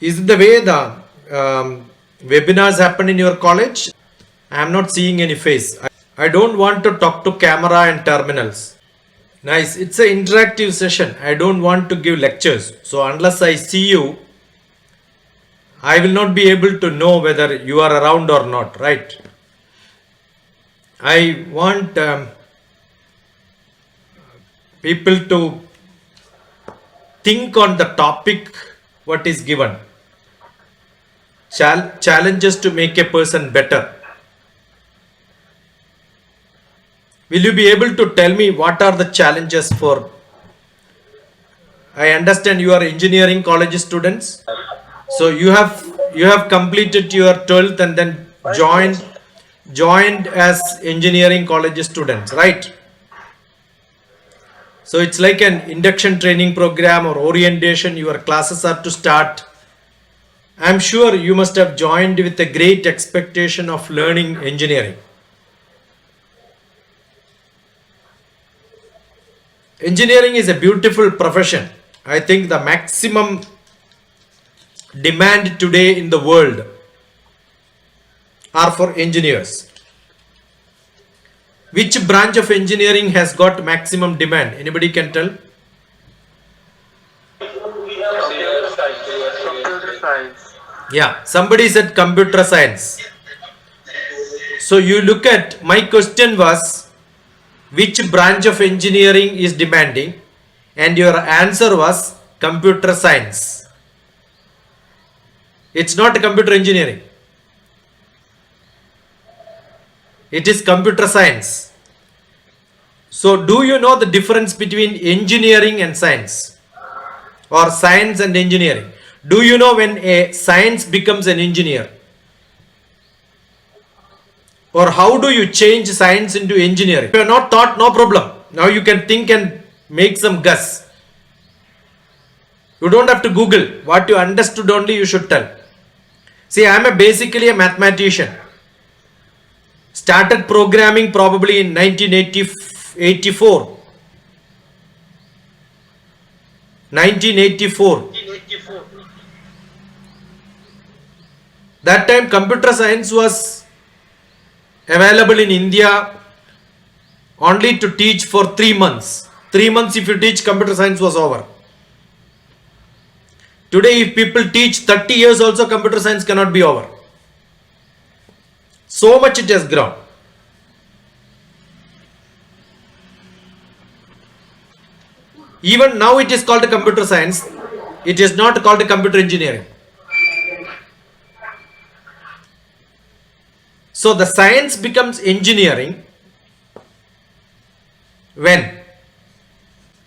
Is it the way the webinars happen in your college? I am not seeing any face. I don't want to talk to camera and terminals. Nice. It's an interactive session. I don't want to give lectures. So unless I see you, I will not be able to know whether you are around or not, right? I want people to think on the topic what is given. Challenges to make a person better. Will you be able to tell me what are the challenges for? I understand you are engineering college students. So you have completed your 12th and then joined as engineering college students, right? So it's like an induction training program or orientation. Your classes are to start. I'm sure you must have joined with a great expectation of learning engineering. Engineering is a beautiful profession. I think the maximum demand today in the world are for engineers. Which branch of engineering has got maximum demand? Anybody can tell? Computer science. Yeah, somebody said computer science. So you look at, my question was, which branch of engineering is demanding? And your answer was computer science. It's not computer engineering. It is computer science. So do you know the difference between engineering and science? Or science and engineering? Do you know when a science becomes an engineer? Or how do you change science into engineering? If you are not taught, no problem. Now you can think and make some guess. You don't have to Google. What you understood only you should tell. See, I am basically a mathematician. Started programming probably in 1984. 1984. That time computer science was available in India only to teach for 3 months. 3 months if you teach, computer science was over. Today if people teach 30 years also, computer science cannot be over. So much it has grown. Even now it is called computer science. It is not called computer engineering. So the science becomes engineering when?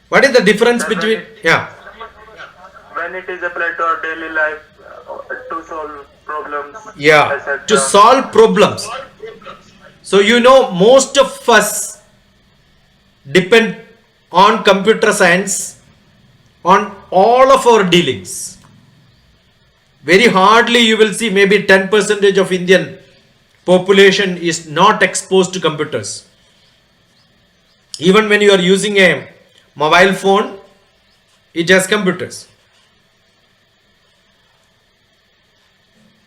What is the difference between? Yeah. When it is applied to our daily life to solve problems. Yeah. etc. To solve problems. So you know most of us depend on computer science on all of our dealings. Very hardly you will see, maybe 10% of Indian population is not exposed to computers. Even when you are using a mobile phone, it has computers.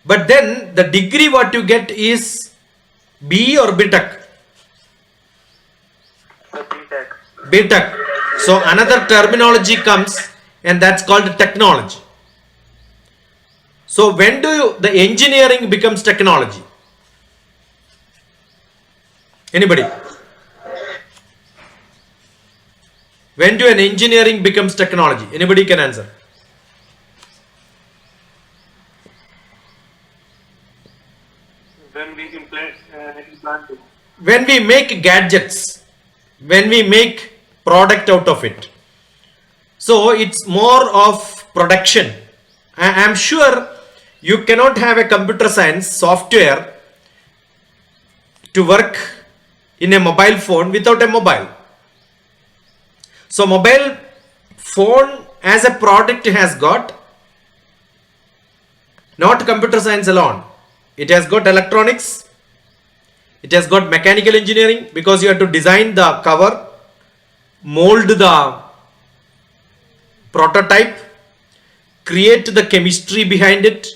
But then the degree what you get is B or BTech? B.Tech. BTech. So another terminology comes and that's called technology. So when do the engineering becomes technology? Anybody? When do an engineering becomes technology? Anybody can answer. When we implant it. When we make gadgets, when we make product out of it. So it's more of production. I am sure you cannot have a computer science software to work in a mobile phone without a mobile. So mobile phone as a product has got not computer science alone. It has got electronics. It has got mechanical engineering because you have to design the cover, mold the prototype, create the chemistry behind it.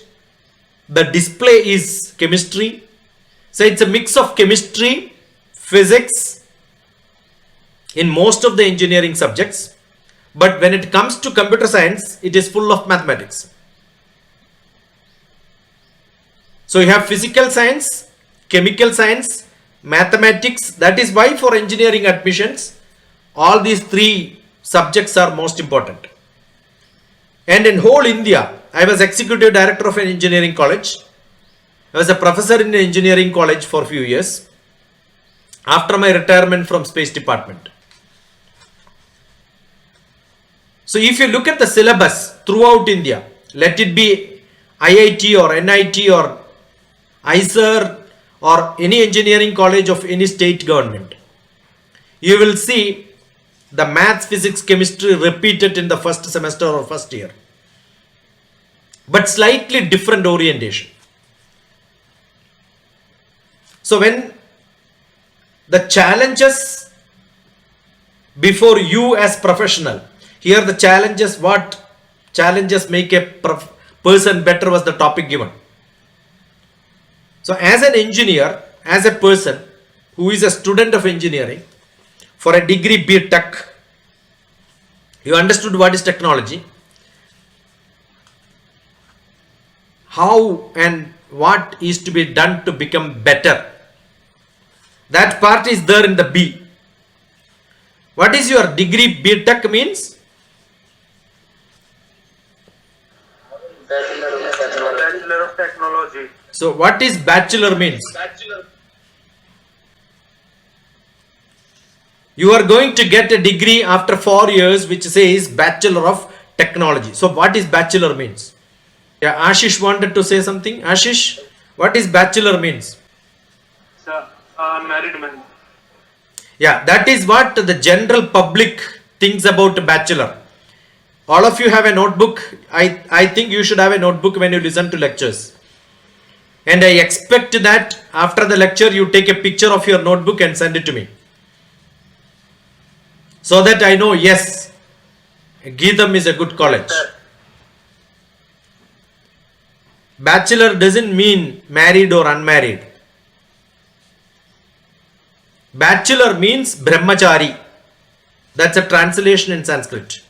The display is chemistry. So it's a mix of chemistry, physics in most of the engineering subjects. But when it comes to computer science, it is full of mathematics. So you have physical science, chemical science, mathematics. That is why for engineering admissions, all these three subjects are most important. And in whole India, I was executive director of an engineering college. I was a professor in an engineering college for a few years after my retirement from Space Department. So if you look at the syllabus throughout India, let it be IIT or NIT or ISER or any engineering college of any state government, you will see the maths, physics, chemistry repeated in the first semester or first year, but slightly different orientation. So when the challenges before you as professional, here the challenges, what challenges make a person better was the topic given. So as an engineer, as a person who is a student of engineering, for a degree B.Tech, you understood what is technology, how and what is to be done to become better. That part is there in the B. What is your degree B.Tech means? Bachelor of Technology. So what is bachelor means? You are going to get a degree after 4 years which says Bachelor of Technology. So what is bachelor means? Yeah, Ashish wanted to say something. Ashish, what is bachelor means? Sir, married man. Yeah, that is what the general public thinks about bachelor. All of you have a notebook. I think you should have a notebook when you listen to lectures. And I expect that after the lecture you take a picture of your notebook and send it to me, so that I know, yes, Geetham is a good college. Bachelor doesn't mean married or unmarried. Bachelor means brahmachari. That's a translation in Sanskrit.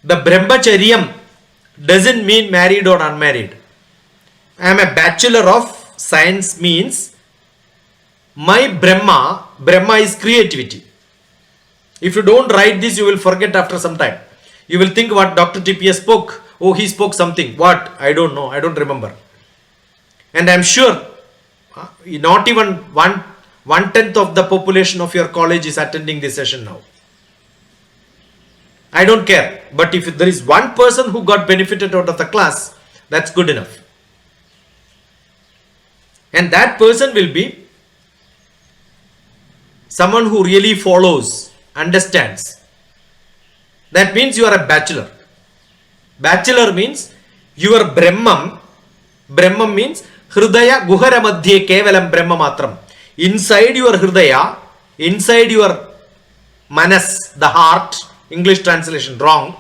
The brahmacharyam doesn't mean married or unmarried. I am a bachelor of science means my Brahma is creativity. If you don't write this, you will forget after some time. You will think what DrTPS spoke. Oh, he spoke something. What? I don't know. I don't remember. And I am sure not even one-tenth of the population of your college is attending this session now. I don't care. But if there is one person who got benefited out of the class, that's good enough. And that person will be someone who really follows, understands. That means you are a bachelor. Bachelor means your Brahmam means Hridaya Guhara Madhye Kevalam Brahma Matram. Inside your Hridaya, inside your Manas, the heart, English translation wrong,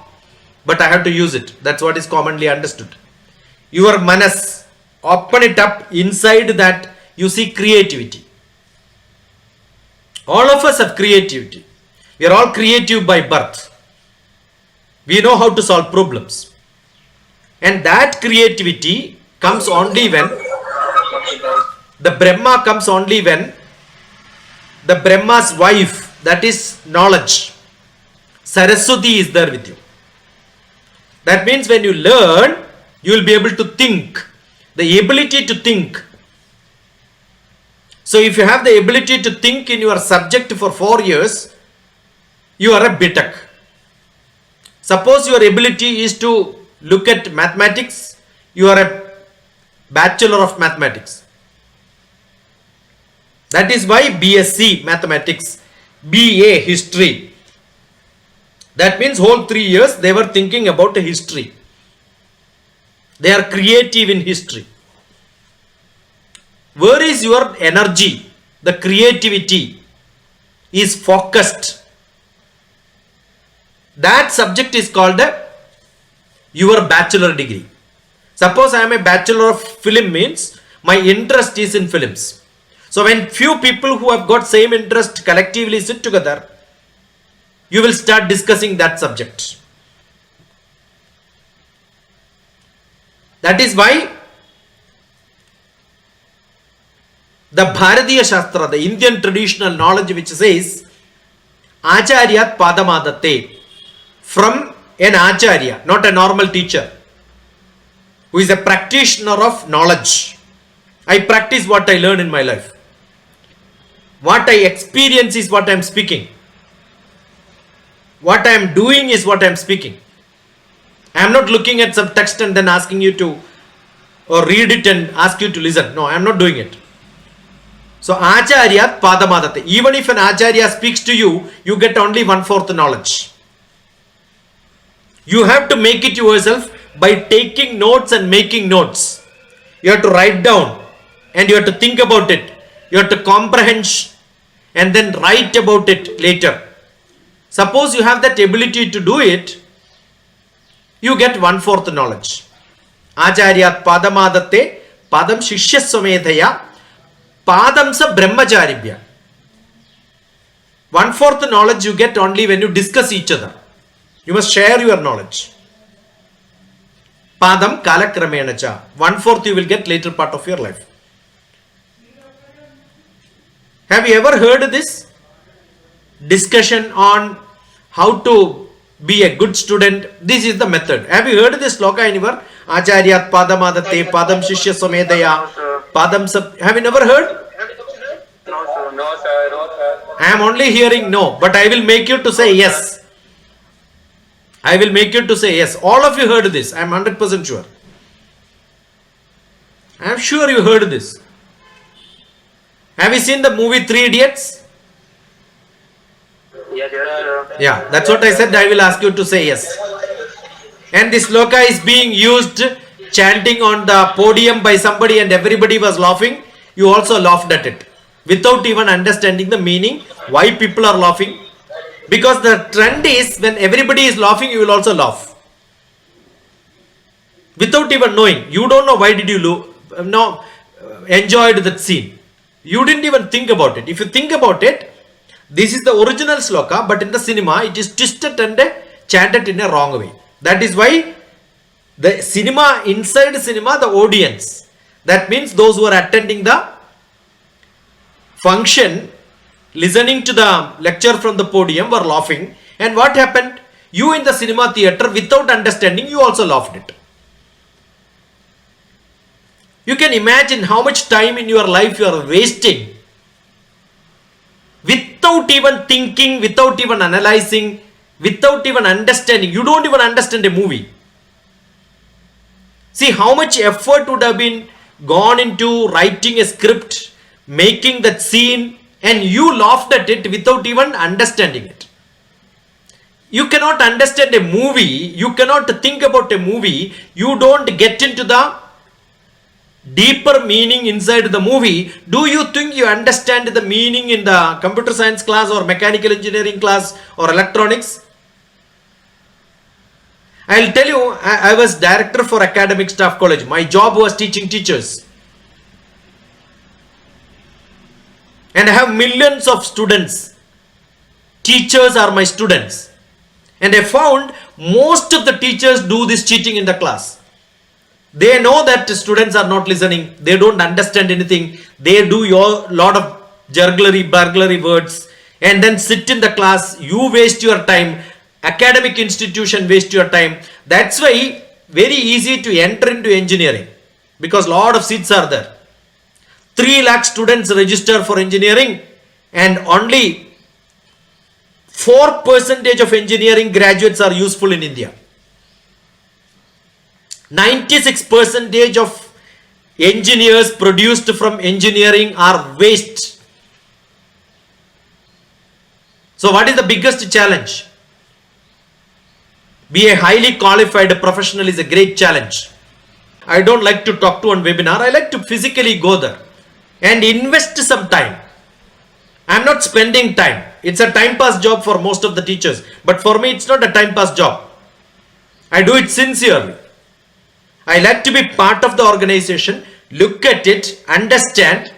but I have to use it. That's what is commonly understood. Your Manas, open it up, inside that you see creativity. All of us have creativity. We are all creative by birth. We know how to solve problems. And that creativity comes only when the Brahma comes only when the Brahma's wife, that is knowledge, Saraswati, is there with you. That means when you learn, you will be able to think. The ability to think. So if you have the ability to think in your subject for 4 years, you are a B.Tech. Suppose your ability is to look at mathematics, you are a Bachelor of Mathematics. That is why BSc Mathematics, BA History. That means whole 3 years they were thinking about history. They are creative in history. Where is your energy? The creativity is focused. That subject is called a your bachelor degree. Suppose I am a bachelor of film means my interest is in films. So when few people who have got same interest collectively sit together, you will start discussing that subject. That is why the Bharatiya Shastra, the Indian traditional knowledge which says Acharyat Padamadate, from an Acharya, not a normal teacher, who is a practitioner of knowledge. I practice what I learn in my life. What I experience is what I am speaking. What I am doing is what I am speaking. I am not looking at some text and then asking you to, or read it and ask you to listen. No, I am not doing it. So Acharyat Padamadate. Even if an Acharya speaks to you, you get only 1/4 knowledge. You have to make it yourself by taking notes and making notes. You have to write down and you have to think about it. You have to comprehend and then write about it later. Suppose you have that ability to do it, you get 1/4 knowledge. Acharyat Padamadate, Padam Shishya Swamedhaya, Padamsa Brahmacharibhya. 1/4 knowledge you get only when you discuss each other. You must share your knowledge. Padam Kalakramenacha. 1/4 you will get later part of your life. Have you ever heard this discussion on how to be a good student? This is the method. Have you heard this sloka anywhere? Acharyat Padamadate, Padam Shishya Swamedhaya, Padam Sab. Have you never heard? No, sir. No, sir. No, sir. I am only hearing no, but I will make you to say yes. I will make you to say yes. All of you heard this. I am 100% sure. I am sure you heard this. Have you seen the movie 3 Idiots? Yes, sir. Yeah, that's what I said. I will ask you to say yes. And this sloka is being used chanting on the podium by somebody and everybody was laughing. You also laughed at it without even understanding the meaning, why people are laughing. Because the trend is when everybody is laughing, you will also laugh. Without even knowing. You don't know why did you enjoyed that scene. You didn't even think about it. If you think about it, this is the original sloka, but in the cinema, it is twisted and chanted in a wrong way. That is why the cinema, inside cinema, the audience, that means those who are attending the function, listening to the lecture from the podium were laughing. And what happened? You in the cinema theater, without understanding, you also laughed it. You can imagine how much time in your life you are wasting without even thinking, without even analyzing, without even understanding. You don't even understand a movie. See how much effort would have been gone into writing a script, making that scene, and you laughed at it without even understanding it. You cannot understand a movie, you cannot think about a movie, you don't get into the deeper meaning inside the movie. Do you think you understand the meaning in the computer science class or mechanical engineering class or electronics? I'll tell you, I was director for academic staff college. My job was teaching teachers. And I have millions of students. Teachers are my students. And I found most of the teachers do this cheating in the class. They know that students are not listening. They don't understand anything. They do a lot of burglary words and then sit in the class. You waste your time. Academic institution waste your time. That's why very easy to enter into engineering because lot of seats are there. 3 lakh students register for engineering and only 4% of engineering graduates are useful in India. 96% of engineers produced from engineering are waste. So what is the biggest challenge? Be a highly qualified professional is a great challenge. I don't like to talk to on webinar. I like to physically go there and invest some time. I'm not spending time. It's a time pass job for most of the teachers. But for me, it's not a time pass job. I do it sincerely. I like to be part of the organization, look at it, understand.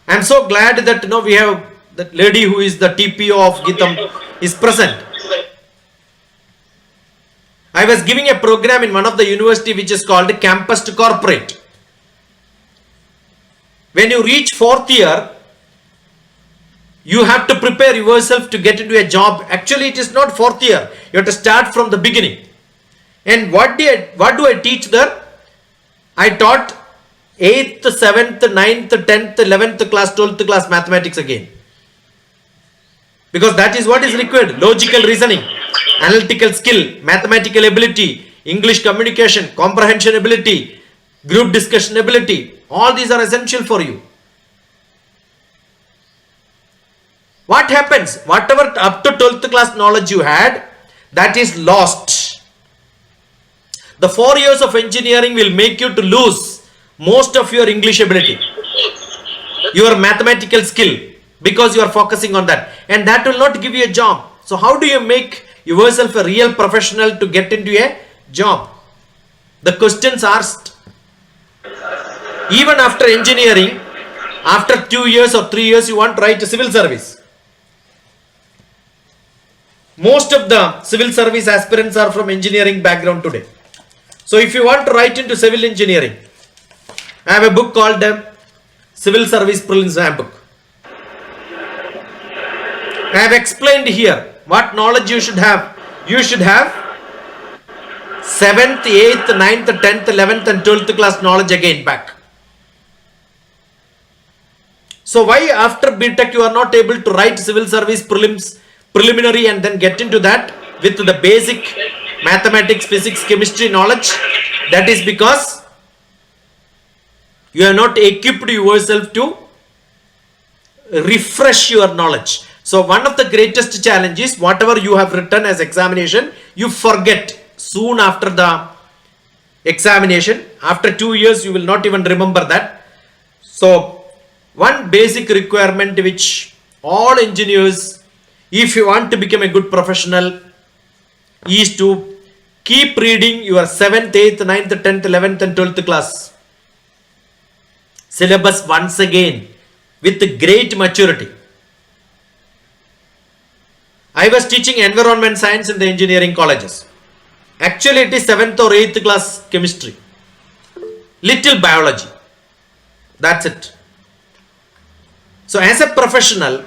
I'm so glad that we have that lady who is the TPO of Gitam is present. I was giving a program in one of the university which is called Campus to Corporate. When you reach 4th year, you have to prepare yourself to get into a job. Actually, it is not 4th year. You have to start from the beginning. And what do I teach there? I taught 8th, 7th, 9th, 10th, 11th class, 12th class mathematics again. Because that is what is required. Logical reasoning, analytical skill, mathematical ability, English communication, comprehension ability, group discussion ability. All these are essential for you. What happens? Whatever up to 12th class knowledge you had, that is lost. The 4 years of engineering will make you to lose most of your English ability, your mathematical skill, because you are focusing on that, and that will not give you a job. So how do you make yourself a real professional to get into a job? The questions asked. Even after engineering, after 2 years or 3 years, you want to write a civil service. Most of the civil service aspirants are from engineering background today. So if you want to write into civil engineering, I have a book called Civil Service Prelims Handbook. I have explained here what knowledge you should have. You should have 7th, 8th, 9th, 10th, 11th and 12th class knowledge again back. So why after BTech you are not able to write civil service prelims, preliminary, and then get into that with the basic mathematics, physics, chemistry knowledge? That is because you are not equipped yourself to refresh your knowledge. So one of the greatest challenges, whatever you have written as examination, you forget soon after the examination. After 2 years, you will not even remember that. So one basic requirement which all engineers, if you want to become a good professional, is to keep reading your 7th, 8th, 9th, 10th, 11th and 12th class syllabus once again with great maturity. I was teaching environment science in the engineering colleges. Actually, it is 7th or 8th class chemistry. Little biology. That's it. So as a professional,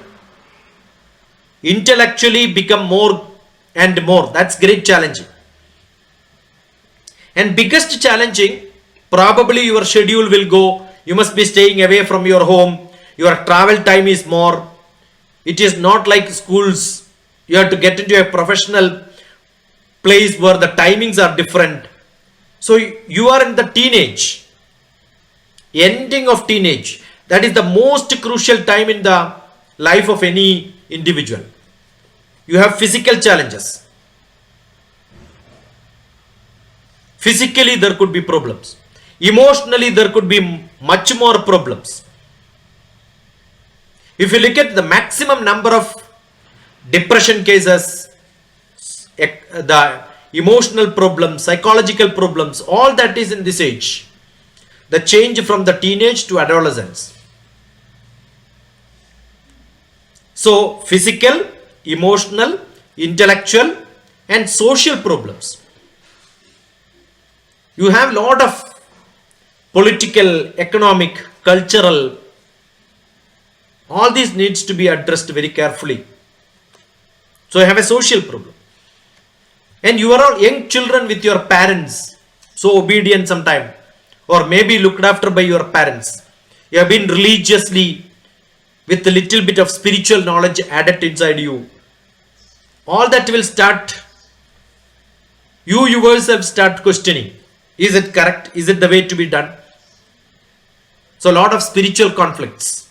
intellectually become more and more. That's great challenging. And biggest challenging, probably your schedule will go. You must be staying away from your home. Your travel time is more. It is not like schools. You have to get into a professional place where the timings are different. So you are in the teenage, ending of teenage. That is the most crucial time in the life of any individual. You have physical challenges. Physically there could be problems. Emotionally there could be much more problems. If you look at the maximum number of depression cases, the emotional problems, psychological problems, all that is in this age. The change from the teenage to adolescence. So physical, emotional, intellectual and social problems. You have a lot of political, economic, cultural, all these needs to be addressed very carefully. So you have a social problem. And you are all young children with your parents, so obedient sometime, or maybe looked after by your parents. You have been religiously with a little bit of spiritual knowledge added inside you. All that will start, you yourself start questioning. Is it correct? Is it the way to be done? So a lot of spiritual conflicts.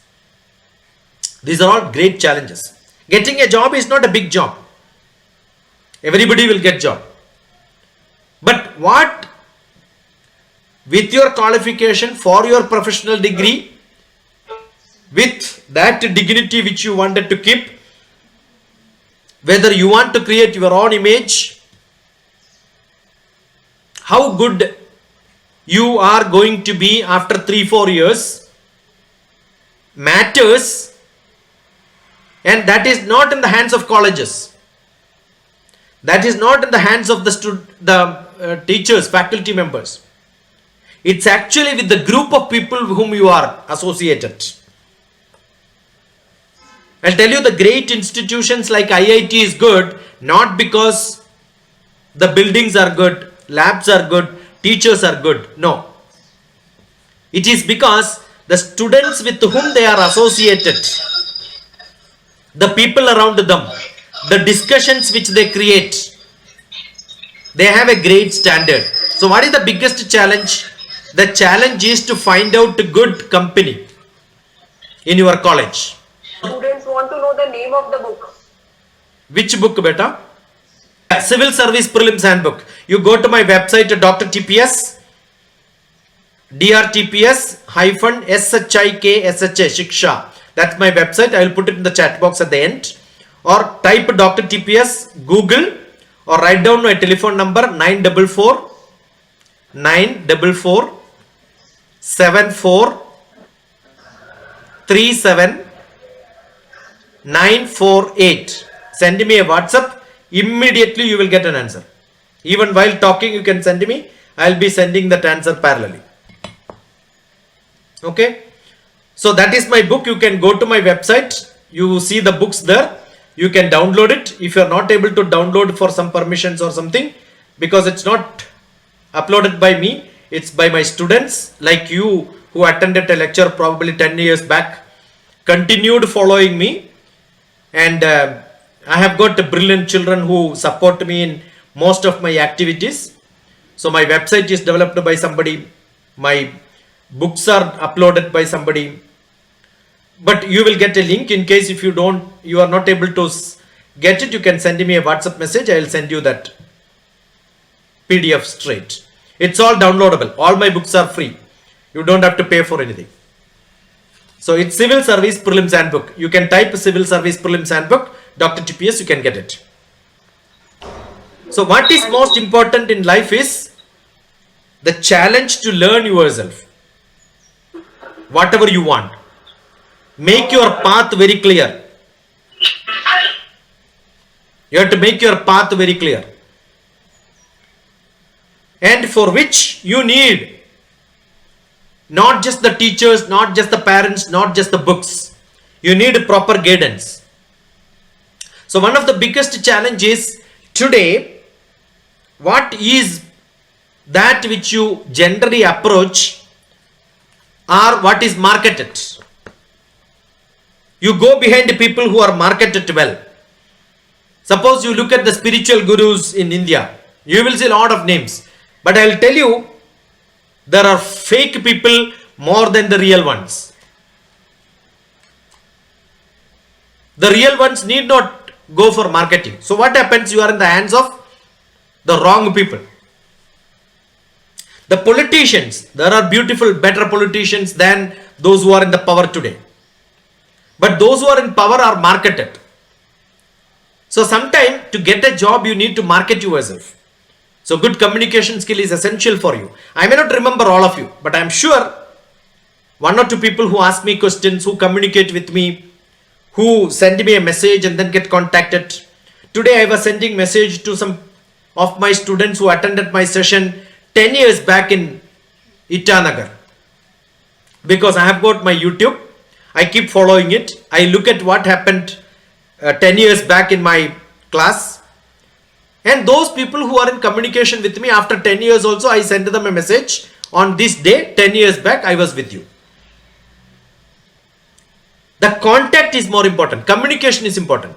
These are all great challenges. Getting a job is not a big job. Everybody will get job. But what with your qualification for your professional degree, with that dignity which you wanted to keep, whether you want to create your own image how good you are going to be after 3-4 years matters, and that is not in the hands of colleges, that is not in the hands of the teachers, faculty members. It's actually with the group of people whom you are associated. I'll tell you, the great institutions like IIT is good not because the buildings are good, labs are good, teachers are good. No. It is because the students with whom they are associated, the people around them, the discussions which they create, they have a great standard. So what is the biggest challenge? The challenge is to find out a good company in your college. Students want to know the name of the book. Which book, beta? Civil Service Prelims Handbook. You go to my website, DrTPS, DrTPS -SHIKSHA, Shiksha. That's my website. I will put it in the chat box at the end. Or type DrTPS, Google, or write down my telephone number 944 74 37 948. Send me a WhatsApp. Immediately you will get an answer. Even while talking you can send me. I'll be sending that answer parallelly. Okay. So that is my book. You can go to my website. You see the books there. You can download it. If you are not able to download for some permissions or something, because it's not uploaded by me, it's by my students like you who attended a lecture probably 10 years back, continued following me, and I have got brilliant children who support me in most of my activities. So my website is developed by somebody, my books are uploaded by somebody, but you will get a link. In case if you are not able to get it, you can send me a WhatsApp message. I will send you that PDF straight. It's all downloadable. All my books are free. You don't have to pay for anything. So it's Civil Service Prelims Handbook. You can type Civil Service Prelims Handbook, DrTPS, you can get it. So what is most important in life is the challenge to learn yourself. Whatever you want. Make your path very clear. You have to make your path very clear. And for which you need not just the teachers, not just the parents, not just the books. You need proper guidance. So one of the biggest challenges today, what is that which you generally approach or what is marketed? You go behind people who are marketed well. Suppose you look at the spiritual gurus in India, you will see a lot of names. But I will tell you, there are fake people more than the real ones. The real ones need not go for marketing. So what happens? You are in the hands of the wrong people. The politicians, there are beautiful, better politicians than those who are in the power today. But those who are in power are marketed. So sometime to get a job, you need to market yourself. So good communication skill is essential for you. I may not remember all of you, but I am sure one or two people who ask me questions, who communicate with me, who send me a message and then get contacted. Today I was sending message to some of my students who attended my session 10 years back in Itanagar. Because I have got my YouTube, I keep following it. I look at what happened 10 years back in my class. And those people who are in communication with me after 10 years also, I send them a message on this day, 10 years back, I was with you. The contact is more important. Communication is important.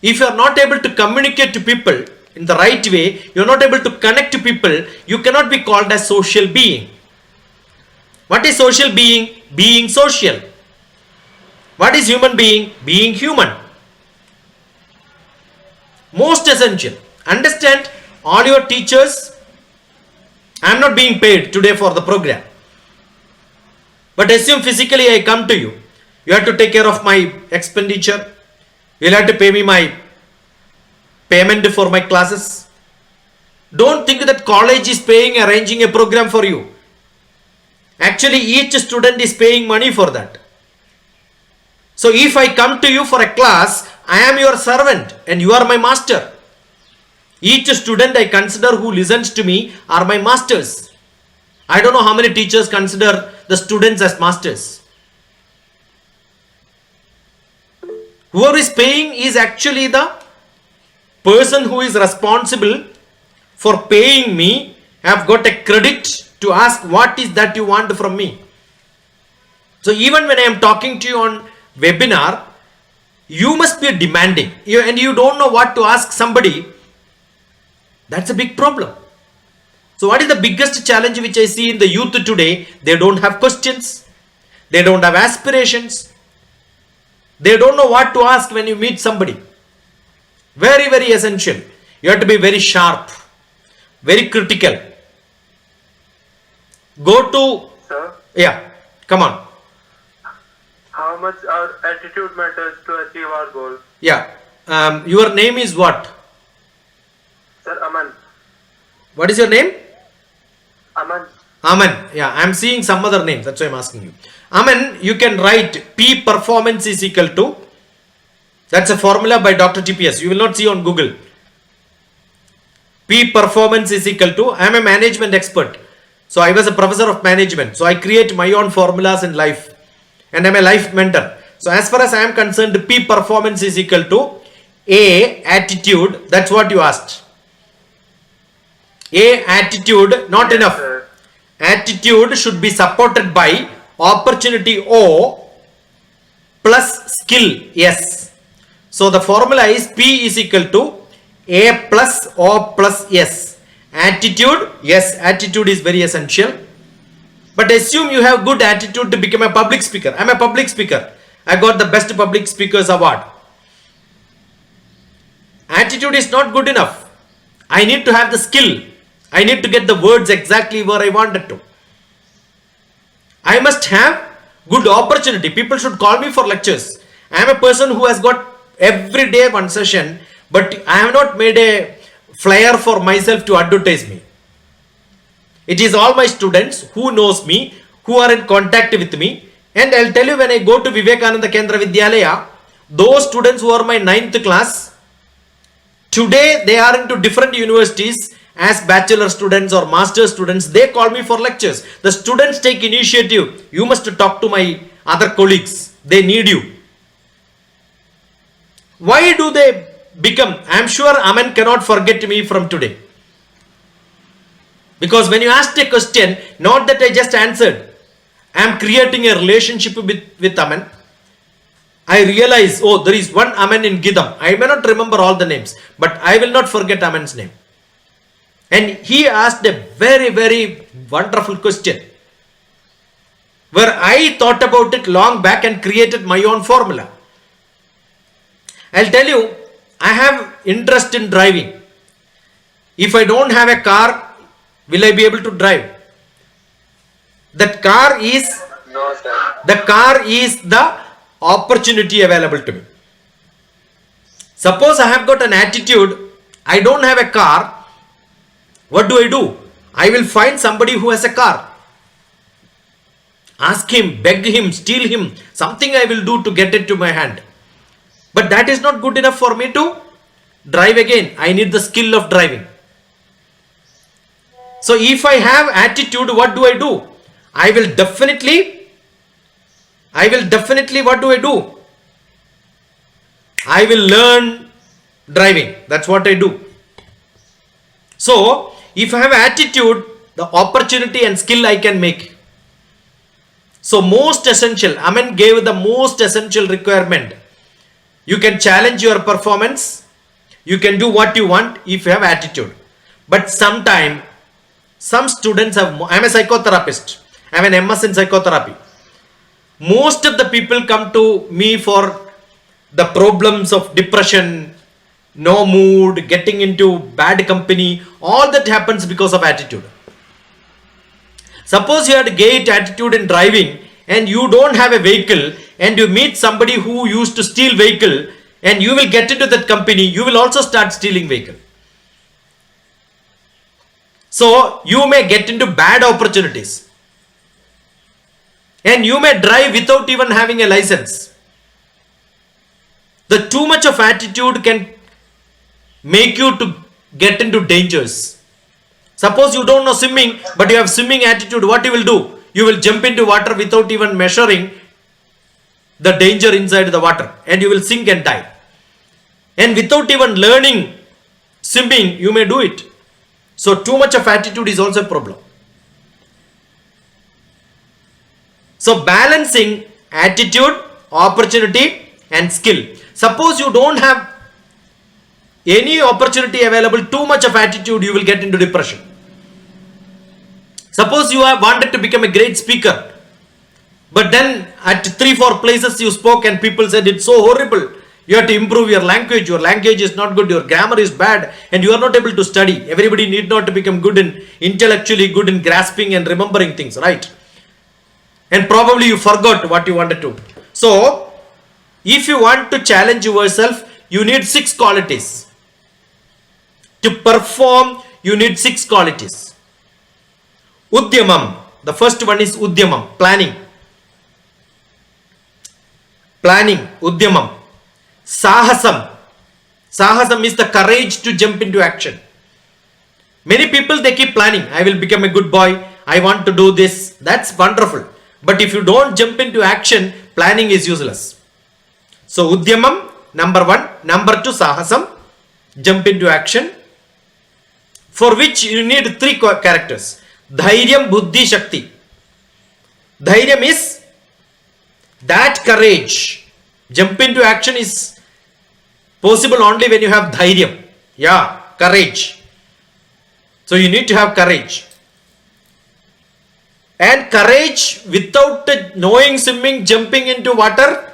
If you are not able to communicate to people in the right way, you are not able to connect to people, you cannot be called as social being. What is social being? Being social. What is human being? Being human. Most essential. Understand, all your teachers, I am not being paid today for the program. But assume physically I come to you. You have to take care of my expenditure. You will have to pay me my payment for my classes. Don't think that college is paying, arranging a program for you. Actually, each student is paying money for that. So if I come to you for a class, I am your servant and you are my master. Each student I consider who listens to me are my masters. I don't know how many teachers consider the students as masters. Whoever is paying is actually the person who is responsible for paying me. Have got a credit to ask what is that you want from me. So even when I am talking to you on webinar, you must be demanding, and you don't know what to ask somebody. That's a big problem. So what is the biggest challenge which I see in the youth today? They don't have questions. They don't have aspirations. They don't know what to ask when you meet somebody. Very, very essential. You have to be very sharp, very critical. Go to, Sir, yeah, come on. how much our attitude matters to achieve our goal? Yeah, your name is what? Sir, Aman. What is your name? Aman. Aman. Yeah, I am seeing some other names. That's why I am asking you. Aman, you can write P performance is equal to, that's a formula by DrTPS. You will not see on Google. P performance is equal to, I am a management expert. So I was a professor of management. So I create my own formulas in life. And I am a life mentor. So as far as I am concerned, P performance is equal to A attitude. That's what you asked. A attitude, not Yes, enough. sir. Attitude should be supported by opportunity O plus skill S. So the formula is P is equal to A plus O plus S. Attitude, yes, attitude is very essential. But assume you have good attitude to become a public speaker. I am a public speaker. I got the best public speakers award. Attitude is not good enough. I need to have the skill. I need to get the words exactly where I wanted to. I must have good opportunity. People should call me for lectures. I am a person who has got every day one session, but I have not made a flyer for myself to advertise me. It is all my students who knows me, who are in contact with me. And I'll tell you, when I go to Vivekananda Kendra Vidyalaya, those students who are my 9th class, today they are into different universities as bachelor students or master students. They call me for lectures. The students take initiative. You must talk to my other colleagues. They need you. Why do they become? I am sure Aman cannot forget me from today. Because when you asked a question, not that I just answered, I am creating a relationship with Aman. I realize, oh, there is one Aman in Gidam. I may not remember all the names, but I will not forget Aman's name. And he asked a very, very wonderful question, where I thought about it long back and created my own formula. I'll tell you, I have interest in driving. If I don't have a car, will I be able to drive? That car is, No, sir. the car is the opportunity available to me. Suppose I have got an attitude, I don't have a car, what do? I will find somebody who has a car. Ask him, beg him, steal him, something I will do to get it to my hand. But that is not good enough for me to drive again. I need the skill of driving. So if I have attitude, what do? I will definitely, what do? I will learn driving. That's what I do. So if I have attitude, the opportunity and skill I can make. So most essential, Aman gave the most essential requirement. You can challenge your performance. You can do what you want if you have attitude. But sometimes, some students have, I am a psychotherapist. I have an MS in psychotherapy. Most of the people come to me for the problems of depression, no mood, getting into bad company. All that happens because of attitude. Suppose you had great attitude in driving and you don't have a vehicle and you meet somebody who used to steal vehicle and you will get into that company, you will also start stealing vehicle. So you may get into bad opportunities. And you may drive without even having a license. The too much of attitude can make you to get into dangers. Suppose you don't know swimming, but you have swimming attitude, what you will do? You will jump into water without even measuring the danger inside the water, and you will sink and die. And without even learning swimming, you may do it. So too much of attitude is also a problem. So balancing attitude, opportunity and skill. Suppose you don't have any opportunity available, too much of attitude, you will get into depression. Suppose you have wanted to become a great speaker, but then at 3-4 places you spoke and people said it's so horrible. You have to improve your language is not good, your grammar is bad, and you are not able to study. Everybody need not to become good in, intellectually good in grasping and remembering things, right? And probably you forgot what you wanted to. So, if you want to challenge yourself, you need 6 qualities. To perform, you need 6 qualities. Udyamam. The first one is Udyamam, planning. Planning, Udyamam. Sahasam. Sahasam is the courage to jump into action. Many people, they keep planning. I will become a good boy. I want to do this. That's wonderful. But if you don't jump into action, planning is useless. So Udyamam, number 1. Number 2, Sahasam. Jump into action. For which you need 3 characters. Dhairyam, Buddhi, Shakti. Dhairyam is that courage. Jump into action is possible only when you have dhairyam. Yeah, courage. So you need to have courage. And courage without knowing swimming, jumping into water,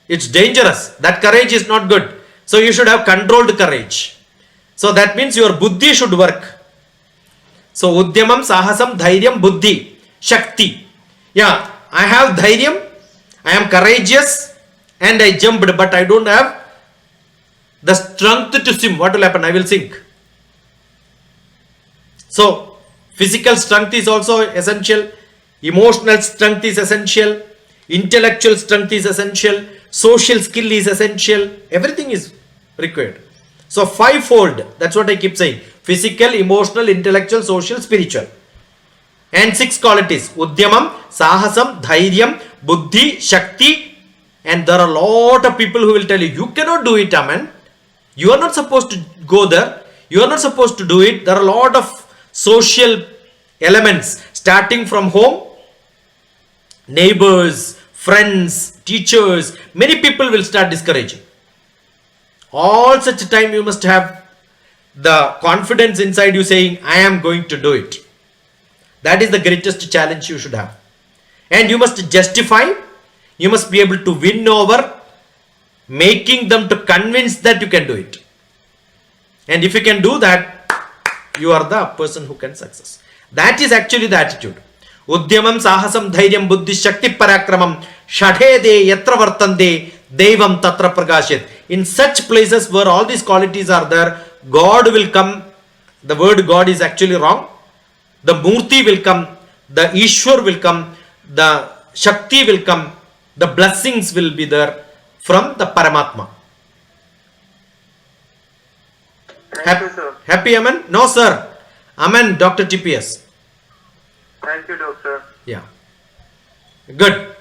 it's dangerous. That courage is not good. So you should have controlled courage. So that means your buddhi should work. So Udyamam, Sahasam, Dhairyam, Buddhi, Shakti. Yeah, I have Dhairyam, I am courageous and I jumped, but I don't have the strength to swim. What will happen? I will sink. So physical strength is also essential. Emotional strength is essential. Intellectual strength is essential. Social skill is essential. Everything is required. So 5-fold. That's what I keep saying. Physical, emotional, intellectual, social, spiritual. And 6 qualities. Udyamam, Sahasam, Dhairyam, Buddhi, Shakti. And there are a lot of people who will tell you, you cannot do it, Aman. You are not supposed to go there. You are not supposed to do it. There are a lot of social elements starting from home. Neighbors, friends, teachers. Many people will start discouraging. All such time you must have the confidence inside you saying, I am going to do it. That is the greatest challenge you should have. And you must justify, you must be able to win over, making them to convince that you can do it. And if you can do that, you are the person who can success. That is actually the attitude. Udyamam, Sahasam, Dhairyam, Buddhi, Shakti, Parakramam, Shadhede, Yatra Vartande, Devam, Tatra Prakashit. In such places where all these qualities are there, God will come. The word God is actually wrong. The Murti will come. The Ishwar will come. The Shakti will come. The blessings will be there from the Paramatma. Thank you, sir. Happy, Aman? No, sir. Aman, DrTPS. Thank you, doctor. Yeah. Good.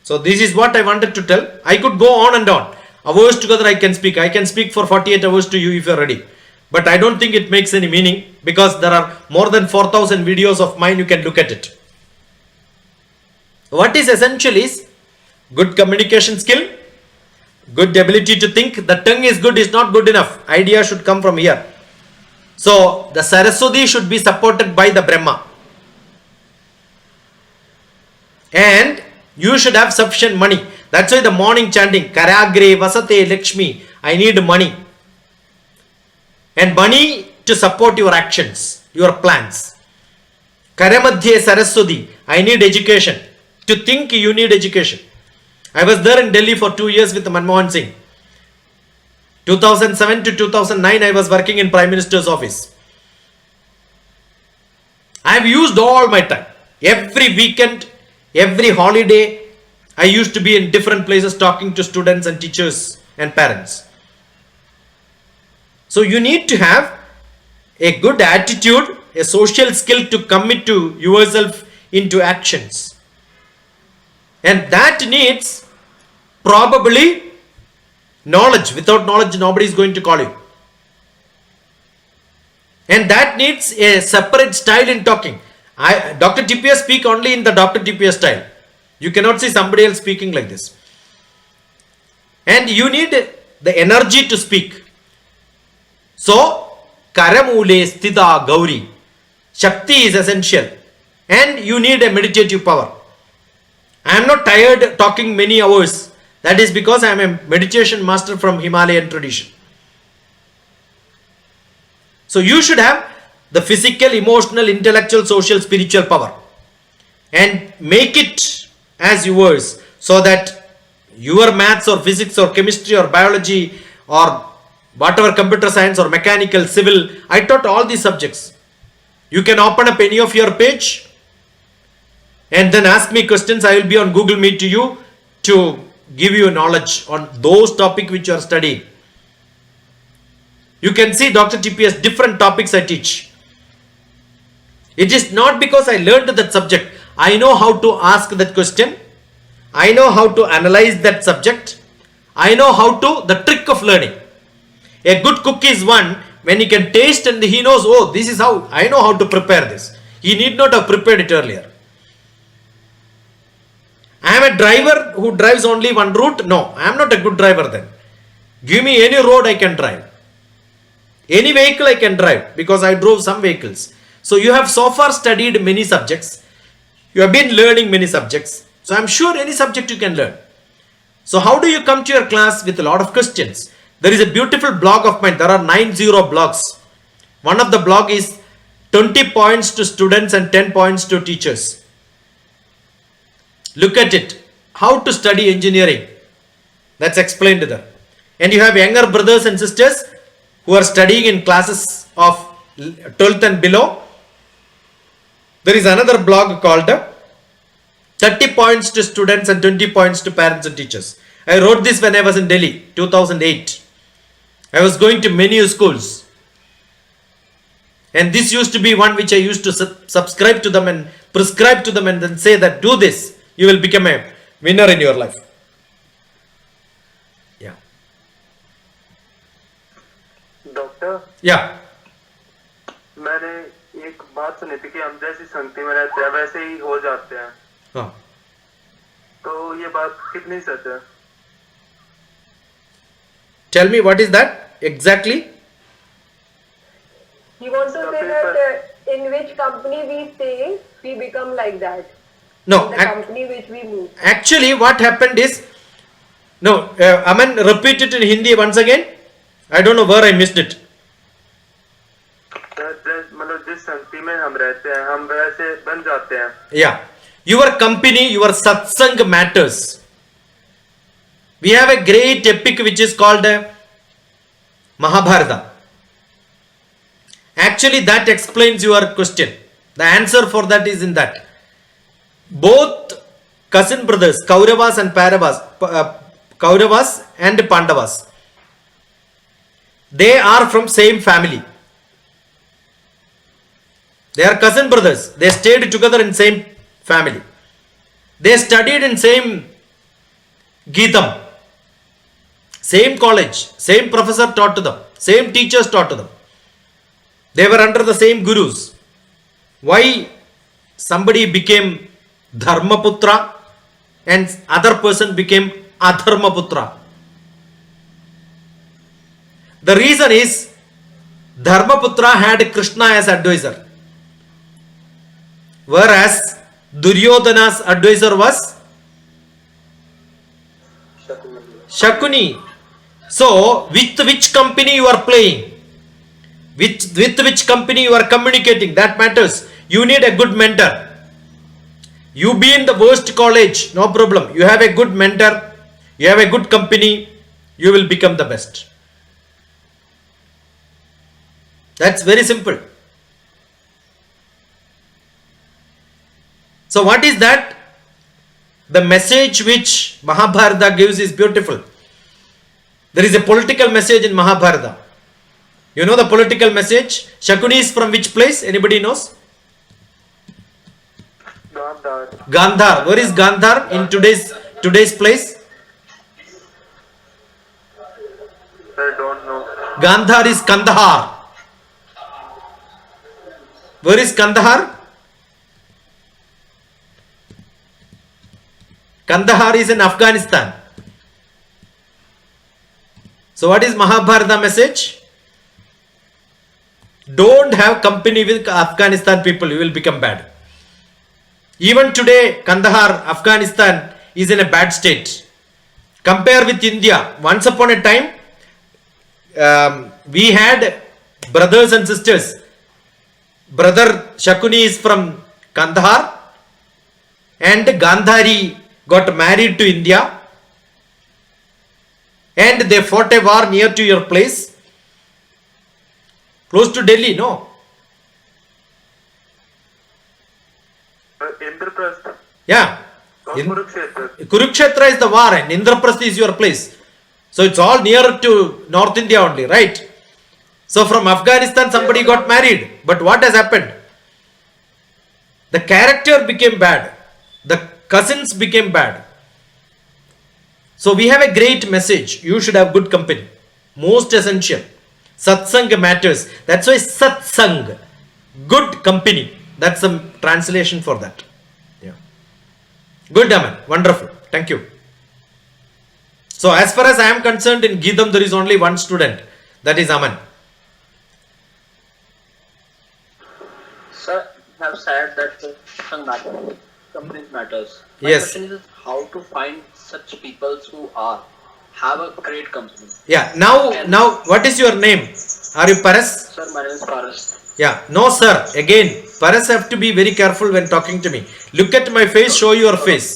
So this is what I wanted to tell. I could go on and on. Hours together I can speak. I can speak for 48 hours to you if you are ready. But I don't think it makes any meaning because there are more than 4,000 videos of mine. You can look at it. What is essential is good communication skill, good ability to think. The tongue is good, is not good enough. Idea should come from here. So the Saraswati should be supported by the Brahma. And you should have sufficient money. That's why the morning chanting, Karagre Vasate Lakshmi, I need money. And money to support your actions, your plans. Karamadhye Saraswati, I need education. To think you need education. I was there in Delhi for 2 years with Manmohan Singh. 2007 to 2009 I was working in Prime Minister's office. have used all my time. Every weekend, every holiday, I used to be in different places talking to students and teachers and parents. So you need to have a good attitude, a social skill to commit to yourself into actions. And that needs probably knowledge. Without knowledge, nobody is going to call you. And that needs a separate style in talking. DrTPS speak only in the DrTPS style. You cannot see somebody else speaking like this. And you need the energy to speak. So, Karamule Sthita Gauri. Shakti is essential. And you need a meditative power. I am not tired talking many hours. That is because I am a meditation master from Himalayan tradition. So you should have the physical, emotional, intellectual, social, spiritual power. And make it as yours so that your maths or physics or chemistry or biology or whatever, computer science or mechanical, civil, I taught all these subjects. You can open up any of your page and then ask me questions. I will be on Google Meet to you to give you knowledge on those topics which you are studying. You can see DrTPS different topics I teach. It is not because I learned that subject. I know how to ask that question. I know how to analyze that subject. I know how to, the trick of learning. A good cook is one when he can taste and he knows, oh, this is how, I know how to prepare this. He need not have prepared it earlier. I am a driver who drives only one route. No, I am not a good driver then. Give me any road I can drive. Any vehicle I can drive because I drove some vehicles. So you have so far studied many subjects. You have been learning many subjects. So I am sure any subject you can learn. So how do you come to your class with a lot of questions? There is a beautiful blog of mine. There are 90 blogs. One of the blog is 20 points to students and 10 points to teachers. Look at it. How to study engineering. That's explained there. And you have younger brothers and sisters who are studying in classes of 12th and below. There is another blog called 30 points to students and 20 points to parents and teachers. I wrote this when I was in Delhi, 2008. I was going to many schools. And this used to be one which I used to subscribe to them and prescribe to them and then say that do this. You will become a winner in your life. Yeah. Doctor Yeah. मैंने एक बात सुनी थी कि हम जैसी संगति में रहते हैं वैसे ही हो जाते हैं हाँ. तो ये बात कितनी सच है Tell me what is that exactly? He wants to say that in which company we stay, we become like that. No. In the company which we move. Actually what happened is, no, Aman, repeat it in Hindi once again. I don't know where I missed it. मतलब जिस संगति में हम रहते हैं हम वैसे बन जाते हैं. Yeah. Your company, your satsang matters. We have a great epic which is called Mahabharata. Actually, that explains your question. The answer for that is in that. Both cousin brothers, Kauravas and Kauravas and Pandavas, they are from same family. They are cousin brothers. They stayed together in same family. They studied in same Geetam. Same college, same professor taught to them, same teachers taught to them. They were under the same gurus. Why somebody became Dharmaputra and other person became Adharmaputra? The reason is Dharmaputra had Krishna as advisor, whereas Duryodhana's advisor was Shakuni. So, with which company you are playing, with which company you are communicating, that matters. You need a good mentor. You be in the worst college, no problem. You have a good mentor, you have a good company, you will become the best. That's very simple. So what is that? The message which Mahabharata gives is beautiful. There is a political message in Mahabharata. You know the political message? Shakuni is from which place? Anybody knows? Gandhar. Gandhar. Where is Gandhar in today's place? I don't know. Gandhar is Kandahar. Where is Kandahar? Kandahar is in Afghanistan. So what is Mahabharata message? Don't have company with Afghanistan people, you will become bad. Even today, Kandahar, Afghanistan is in a bad state. Compare with India. Once upon a time, we had brothers and sisters. Brother Shakuni is from Kandahar and Gandhari got married to India and they fought a war near to your place, close to Delhi, no? Indraprastha. Yeah. Or Kurukshetra. Kurukshetra is the war and Indraprastha is your place. So it's all near to North India only, right? So from Afghanistan somebody got married. But what has happened? The character became bad. The cousins became bad. So we have a great message. You should have good company. Most essential. Satsang matters. That's why satsang. Good company. That's the translation for that. Yeah. Good, Aman. Wonderful. Thank you. So as far as I am concerned, in Geetam there is only one student. That is Aman. Sir, have said that satsang matters, companies matters. My Yes. question is how to find such people who have a great company. Yeah. Now, what is your name? Are you Paras? Sir, my name is Paras. Yeah. No, sir. Again, Paras have to be very careful when talking to me. Look at my face, show your face.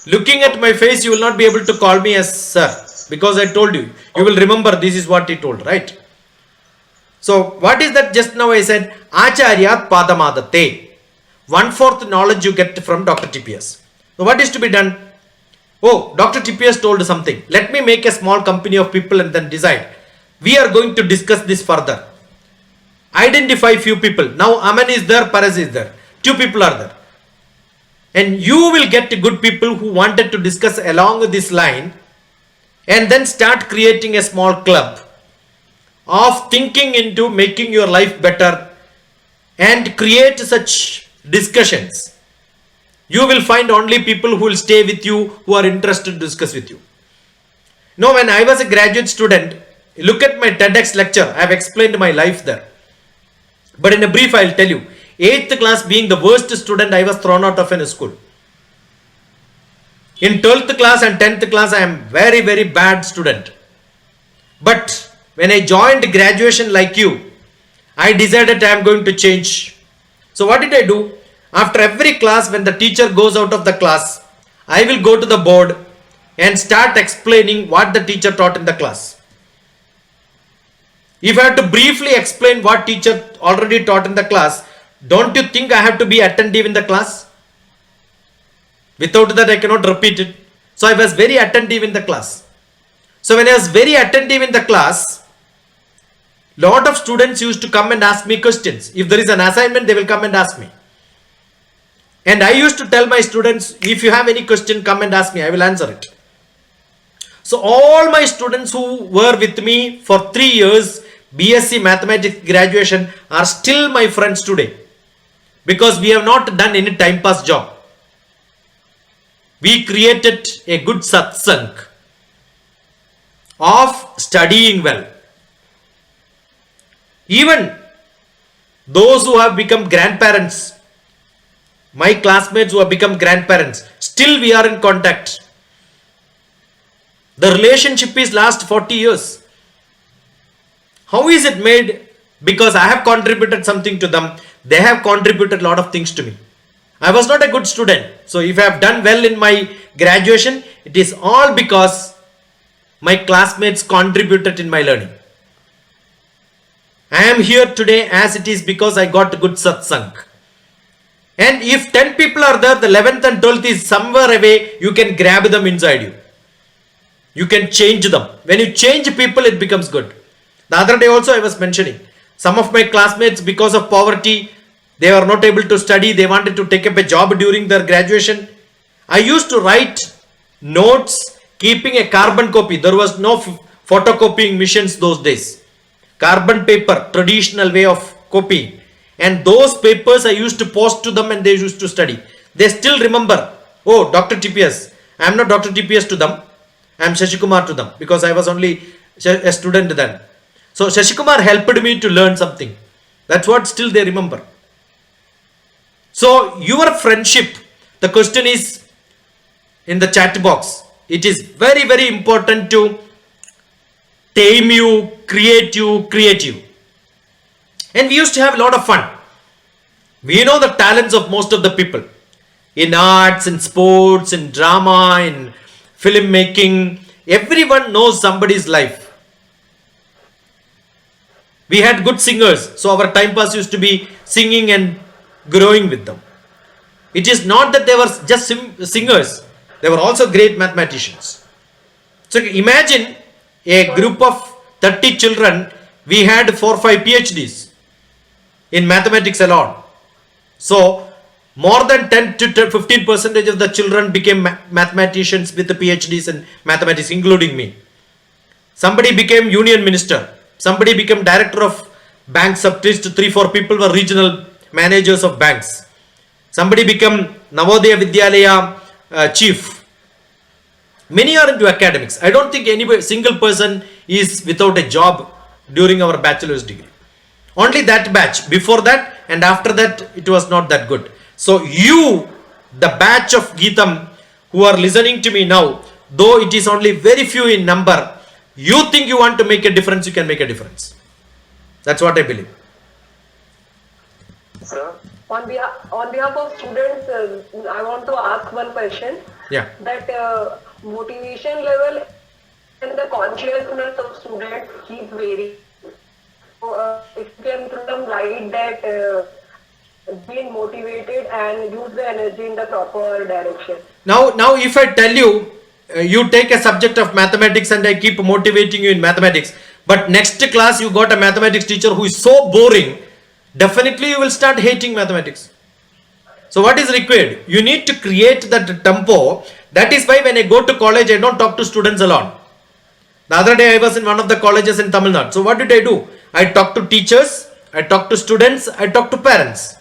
Looking at my face, you will not be able to call me as sir. Because I told you. You will remember this is what he told, right? So, what is that just now I said? Acharyat Padamadate. 1/4 knowledge you get from DrTPS. So, what is to be done? Oh, DrTPS told something. Let me make a small company of people and then decide. We are going to discuss this further. Identify few people. Now Aman is there, Paras is there. 2 people are there. And you will get good people who wanted to discuss along this line and then start creating a small club of thinking into making your life better and create such discussions. You will find only people who will stay with you, who are interested to discuss with you. Now, when I was a graduate student, look at my TEDx lecture. I have explained my life there. But in a brief, I will tell you. 8th class being the worst student, I was thrown out of a school. In 12th class and 10th class, I am very, very bad student. But when I joined graduation like you, I decided I am going to change. So what did I do? After every class, when the teacher goes out of the class, I will go to the board and start explaining what the teacher taught in the class. If I have to briefly explain what teacher already taught in the class, don't you think I have to be attentive in the class? Without that, I cannot repeat it. So I was very attentive in the class. So when I was very attentive in the class, lot of students used to come and ask me questions. If there is an assignment, they will come and ask me. And I used to tell my students, if you have any question, come and ask me, I will answer it. So all my students who were with me for 3 years, BSc Mathematics graduation, are still my friends today. Because we have not done any time pass job. We created a good satsang of studying well. Even those who have become grandparents, my classmates who have become grandparents, still we are in contact. The relationship is last 40 years. How is it made? Because I have contributed something to them. They have contributed a lot of things to me. I was not a good student. So if I have done well in my graduation, it is all because my classmates contributed in my learning. I am here today as it is because I got good satsang. And if 10 people are there, the 11th and 12th is somewhere away, you can grab them inside you. You can change them. When you change people, it becomes good. The other day also I was mentioning, some of my classmates, because of poverty, they were not able to study. They wanted to take up a job during their graduation. I used to write notes keeping a carbon copy. There was no photocopying machines those days. Carbon paper, traditional way of copying. And those papers I used to post to them and they used to study. They still remember, oh, DrTPS. I am not DrTPS to them. I am Shashikumar to them because I was only a student then. So Shashikumar helped me to learn something. That's what still they remember. So your friendship, the question is in the chat box. It is very, very important to tame you, create you. And we used to have a lot of fun. We know the talents of most of the people. In arts, in sports, in drama, in film making. Everyone knows somebody's life. We had good singers. So our time pass used to be singing and growing with them. It is not that they were just singers. They were also great mathematicians. So imagine a group of 30 children. We had 4 or 5 PhDs in mathematics alone. So more than 10 to 15% of the children became mathematicians with the PhDs in mathematics, including me. Somebody became union minister. Somebody became director of banks. At least 3-4 people were regional managers of banks. Somebody became Navodaya Vidyalaya chief. Many are into academics. I don't think any single person is without a job during our bachelor's degree. Only that batch. Before that and after that, it was not that good. So you, the batch of Geetam who are listening to me now, though it is only very few in number, you think you want to make a difference, you can make a difference. That's what I believe. Sir, On behalf of students, I want to ask one question. Yeah. That motivation level and the consciousness of students keep varying. So, if you can throw some light that being motivated and use the energy in the proper direction. Now if I tell you, you take a subject of mathematics and I keep motivating you in mathematics, but next class you got a mathematics teacher who is so boring, definitely you will start hating mathematics. So what is required? You need to create that tempo. That is why when I go to college, I don't talk to students alone. The other day I was in one of the colleges in Tamil Nadu. So what did I do? I talked to teachers, I talked to students, I talked to parents.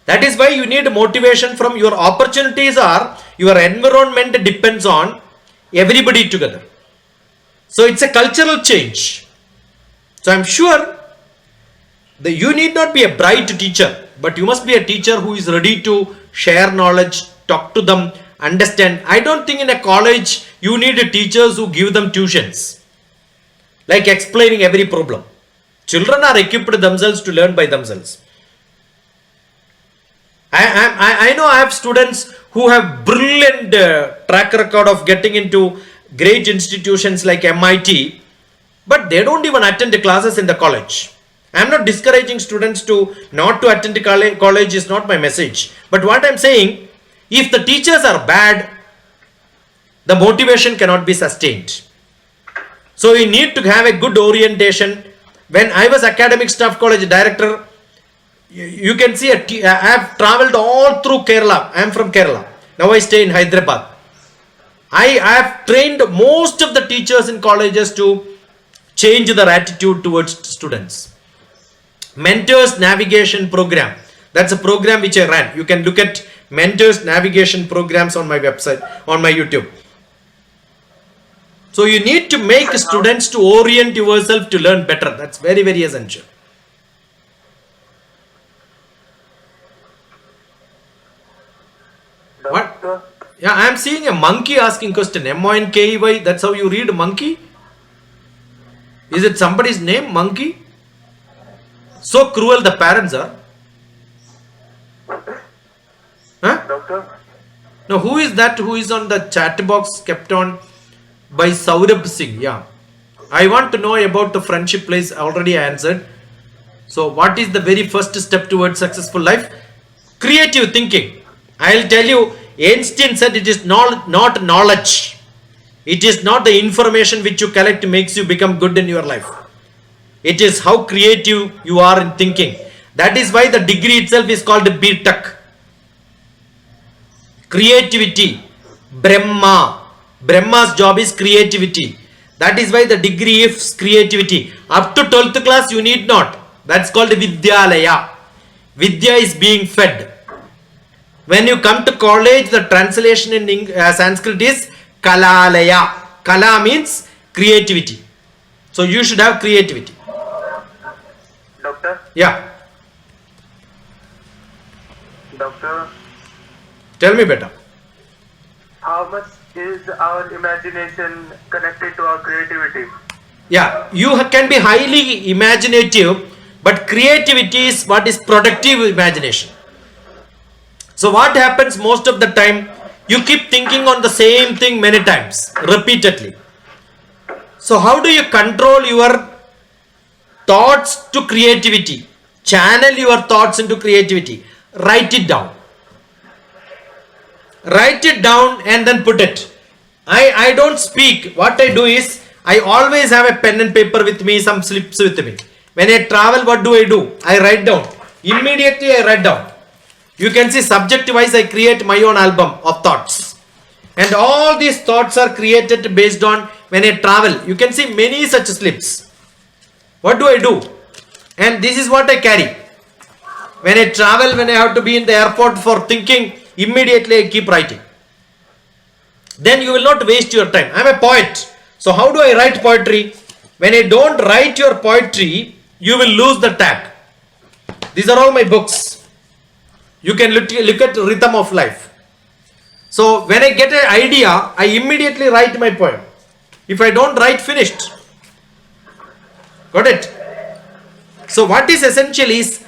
That is why you need motivation from your opportunities are, your environment depends on everybody together. So it's a cultural change. So I'm sure that you need not be a bright teacher, but you must be a teacher who is ready to share knowledge, talk to them, understand. I don't think in a college you need teachers who give them tuitions, like explaining every problem. Children are equipped themselves to learn by themselves. I know I have students who have brilliant track record of getting into great institutions like MIT, but they don't even attend the classes in the college. I am not discouraging students to not to attend the college is not my message. But what I am saying, if the teachers are bad, the motivation cannot be sustained. So we need to have a good orientation. When I was academic staff college director, you can see I have traveled all through Kerala. I am from Kerala. Now I stay in Hyderabad. I have trained most of the teachers in colleges to change their attitude towards students. Mentors Navigation Program. That's a program which I ran. You can look at Mentors Navigation Programs on my website, on my YouTube. So you need to make students to orient yourself to learn better. That's very, very essential. What? Yeah, I am seeing a monkey asking question. M-O-N-K-E-Y. That's how you read monkey? Is it somebody's name, monkey? So cruel the parents are. Huh? Doctor? Now who is that who is on the chat box kept on by Saurabh Singh? Yeah. I want to know about the friendship place. Already I answered. So what is the very first step towards successful life? Creative thinking. I'll tell you, Einstein said it is not knowledge. It is not the information which you collect makes you become good in your life. It is how creative you are in thinking. That is why the degree itself is called B.Tech. Creativity. Brahma. Brahma's job is creativity. That is why the degree is creativity. Up to 12th class you need not. That's called Vidyalaya. Vidya is being fed. When you come to college, the translation in Sanskrit is Kalalaya. Kala means creativity. So you should have creativity. Doctor, Yeah. doctor, Tell me better. how much is our imagination connected to our creativity? Yeah. You can be highly imaginative, but creativity is what is productive imagination. So what happens most of the time, you keep thinking on the same thing many times, repeatedly. So how do you control your thoughts to creativity? Channel your thoughts into creativity. Write it down. Write it down and then put it. I don't speak. What I do is, I always have a pen and paper with me, some slips with me. When I travel, what do? I write down. Immediately I write down. You can see subject wise I create my own album of thoughts. And all these thoughts are created based on when I travel. You can see many such slips. What do? And this is what I carry. When I travel, when I have to be in the airport for thinking, immediately I keep writing. Then you will not waste your time. I am a poet. So how do I write poetry? When I don't write your poetry, you will lose the tag. These are all my books. You can look at rhythm of life. So when I get an idea, I immediately write my poem. If I don't write, finished. Got it? So what is essential is,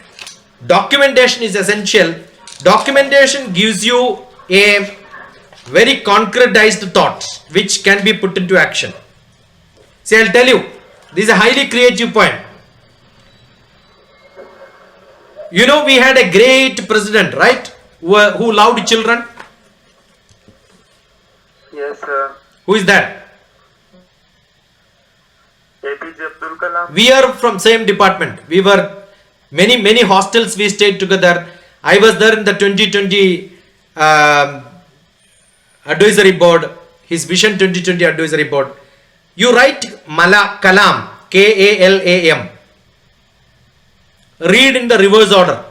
documentation is essential. Documentation gives you a very concretized thought which can be put into action. See, I'll tell you, this is a highly creative poem. You know, we had a great president, right? Who loved children. Yes, sir. Who is that? APJ Abdul Kalam. We are from same department. We were many hostels we stayed together. I was there in the 2020 advisory board, his Vision 2020 advisory board. You write Kalam, Kalam. Read in the reverse order.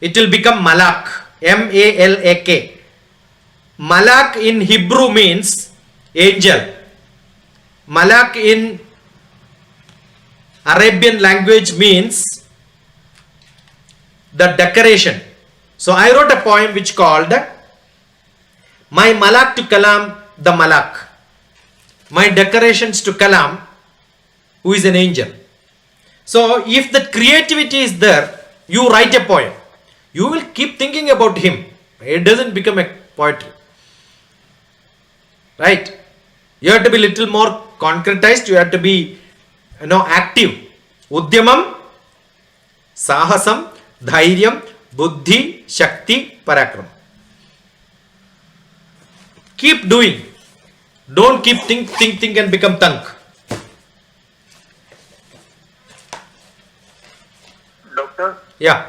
It will become Malak, Malak. Malak in Hebrew means angel. Malak in Arabian language means the decoration. So I wrote a poem which called My Malak to Kalam, the Malak. My decorations to Kalam, who is an angel. So if the creativity is there, you write a poem. You will keep thinking about him. It doesn't become a poetry. Right? You have to be little more concretized. You have to be, active. Udyamam, Sahasam, Dhairyam, Buddhi, Shakti, Parakram. Keep doing. Don't keep think and become tank. Doctor, Yeah.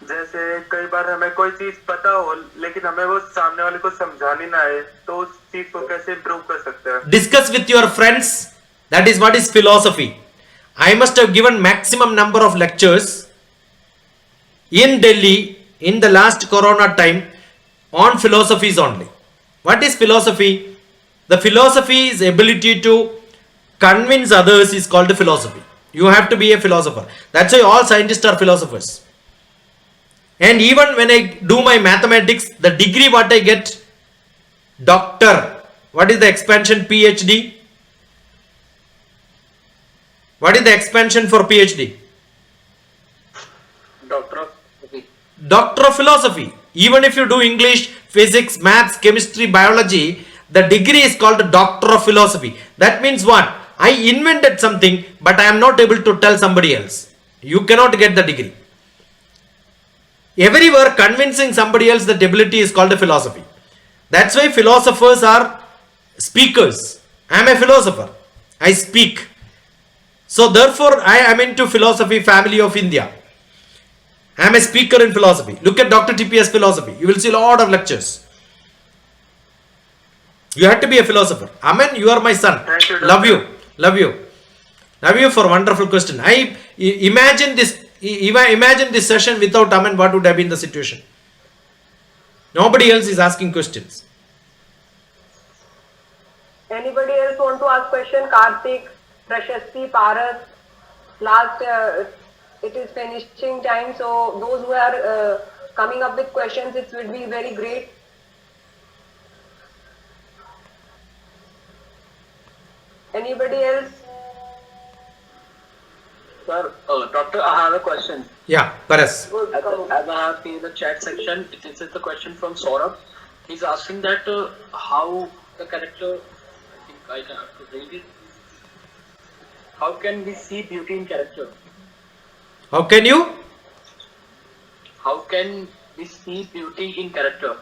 जैसे कई बार हमें कोई चीज पता हो लेकिन हमें वो सामने वाले को समझानी ना आए, तो उस चीज को कैसे इम्प्रूव कर सकते हैं? Discuss with your friends. That is what is philosophy. I must have given maximum number of lectures in Delhi in the last corona time on philosophies only. What is philosophy? The philosophy is ability to convince others is called philosophy. You have to be a philosopher. That's why all scientists are philosophers. And even when I do my mathematics, the degree what I get, doctor. What is the expansion PhD? What is the expansion for PhD? Doctor of Philosophy. Doctor of Philosophy. Even if you do English, physics, maths, chemistry, biology, the degree is called Doctor of Philosophy. That means what? I invented something, but I am not able to tell somebody else. You cannot get the degree. Everywhere convincing somebody else that ability is called a philosophy. That's why philosophers are speakers. I am a philosopher. I speak. So therefore I am into philosophy family of India. I am a speaker in philosophy. Look at DrTPS philosophy. You will see a lot of lectures. You have to be a philosopher. Amen. You are my son. Thank you, Love you. doctor. Love you. Love you for wonderful question. I imagine this. If I imagine this session without Amen, what would have been the situation? Nobody else is asking questions. Anybody else want to ask question? Karthik, Prashasti, Paras. Last, it is finishing time. So those who are coming up with questions, it would be very great. Anybody else? Sir, doctor, I have a question. Yeah, Paras. Good. As Come. I have seen the chat section, this is the question from Saurabh. He's asking that how the character, I think I have to read it. How can we see beauty in character? How can you? How can we see beauty in character?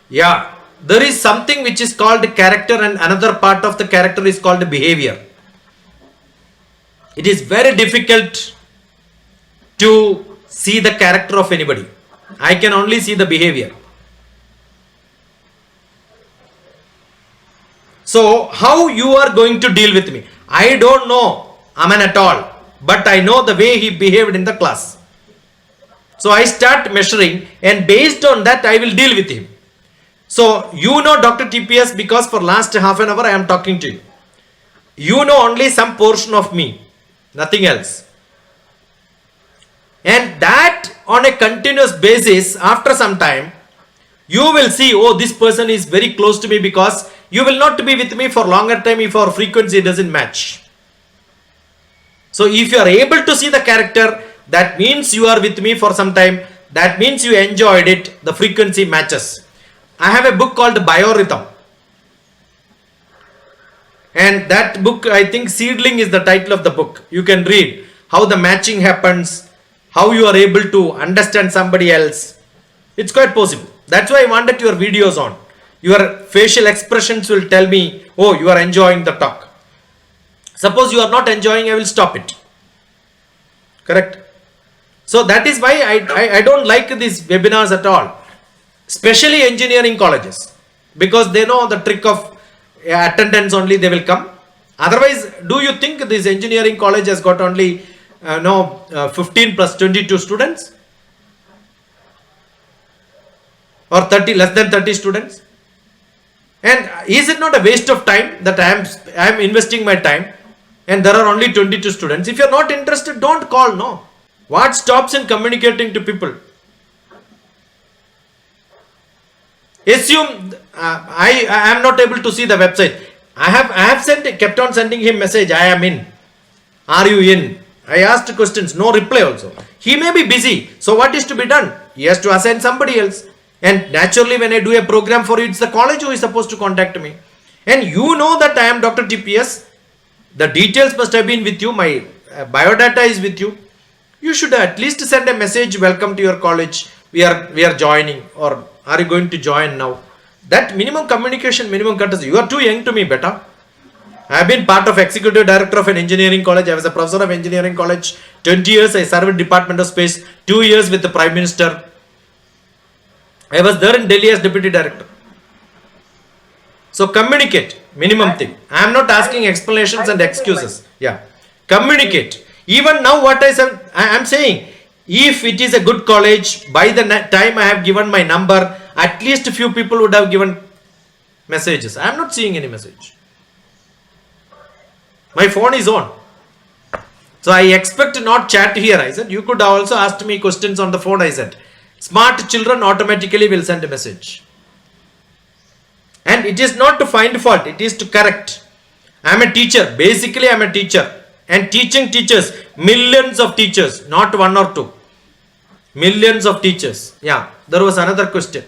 Yeah, there is something which is called character, and another part of the character is called behavior. It is very difficult to see the character of anybody. I can only see the behavior. So how you are going to deal with me? I don't know Aman at all, but I know the way he behaved in the class. So I start measuring, and based on that I will deal with him. So you know DrTPS because for last half an hour I am talking to you. You know only some portion of me, nothing else. And that on a continuous basis, after some time, you will see, oh, this person is very close to me, because you will not be with me for longer time if our frequency doesn't match. So if you are able to see the character, that means you are with me for some time. That means you enjoyed it. The frequency matches. I have a book called Biorhythm. And that book, I think Seedling is the title of the book. You can read how the matching happens, how you are able to understand somebody else. It's quite possible. That's why I wanted your videos on. Your facial expressions will tell me, oh, you are enjoying the talk. Suppose you are not enjoying, I will stop it. Correct? So that is why I don't like these webinars at all. Especially engineering colleges. Because they know the trick of attendance only, they will come. Otherwise, do you think this engineering college has got only 15 plus 22 students? Or 30, less than 30 students? And is it not a waste of time that I am investing my time and there are only 22 students? If you are not interested, don't call, no. What stops in communicating to people? Assume I am not able to see the website. I have kept on sending him message. I am in. Are you in? I asked questions. No reply also. He may be busy. So what is to be done? He has to assign somebody else. And naturally when I do a program for you, it's the college who is supposed to contact me. And you know that I am DrTPS. The details must have been with you. My biodata is with you. You should at least send a message. Welcome to your college. We are joining, or are you going to join now? That minimum communication, minimum courtesy. You are too young to me, beta. I have been part of executive director of an engineering college. I was a professor of engineering college. 20 years I served Department of Space. 2 years with the Prime Minister. I was there in Delhi as deputy director. So communicate, minimum thing. I am not asking explanations and excuses. Yeah, communicate. Even now what I am saying, if it is a good college, by the time I have given my number, at least a few people would have given messages. I am not seeing any message. My phone is on. So I expect not chat here. I said, you could also ask me questions on the phone. I said, smart children automatically will send a message. And it is not to find fault. It is to correct. I am a teacher. Basically, I am a teacher. And teaching teachers, millions of teachers, not one or two. Millions of teachers. Yeah, there was another question.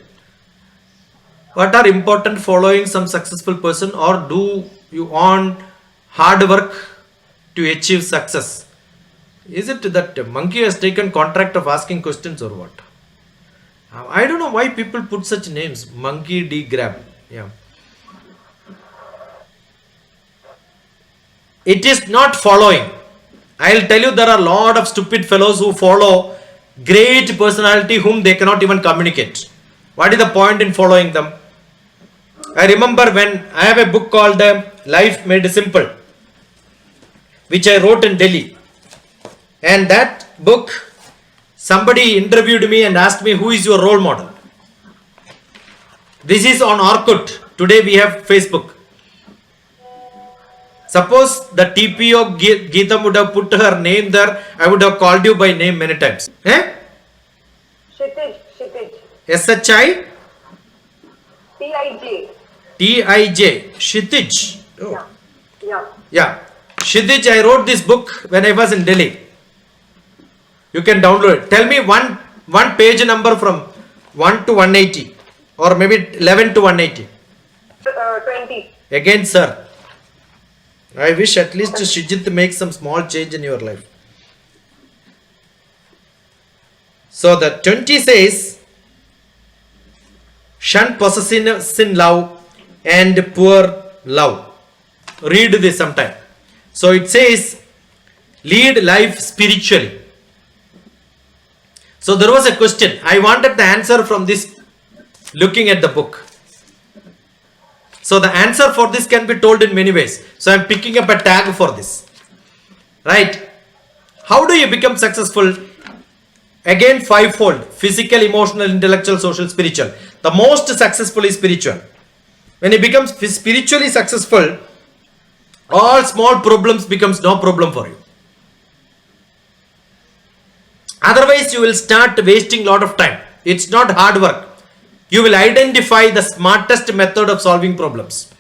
What are important following some successful person, or do you on hard work to achieve success. Is it that monkey has taken contract of asking questions or what? I don't know why people put such names. Monkey D grab. Yeah. It is not following. I'll tell you, there are a lot of stupid fellows who follow great personality whom they cannot even communicate. What is the point in following them? I remember when I have a book called Life Made Simple, which I wrote in Delhi. And that book, somebody interviewed me and asked me, who is your role model? This is on Orkut. Today we have Facebook. Suppose the TPO Geetam would have put her name there, I would have called you by name many times. Eh? Shitij. SHI? TIJ. TIJ. Shitij. Oh. Yeah. Yeah. Shitij, I wrote this book when I was in Delhi. You can download it. Tell me one page number from 1 to 180 or maybe 11 to 180. 20. Again, sir. I wish at least Shijit makes some small change in your life. So the 20 says, shun possessiveness in love and poor love. Read this sometime. So it says, lead life spiritually. So there was a question. I wanted the answer from this looking at the book. So the answer for this can be told in many ways. So I am picking up a tag for this. Right? How do you become successful? Again, fivefold: physical, emotional, intellectual, social, spiritual. The most successful is spiritual. When you become spiritually successful, all small problems becomes no problem for you. Otherwise, you will start wasting lot of time. It's not hard work. You will identify the smartest method of solving problems.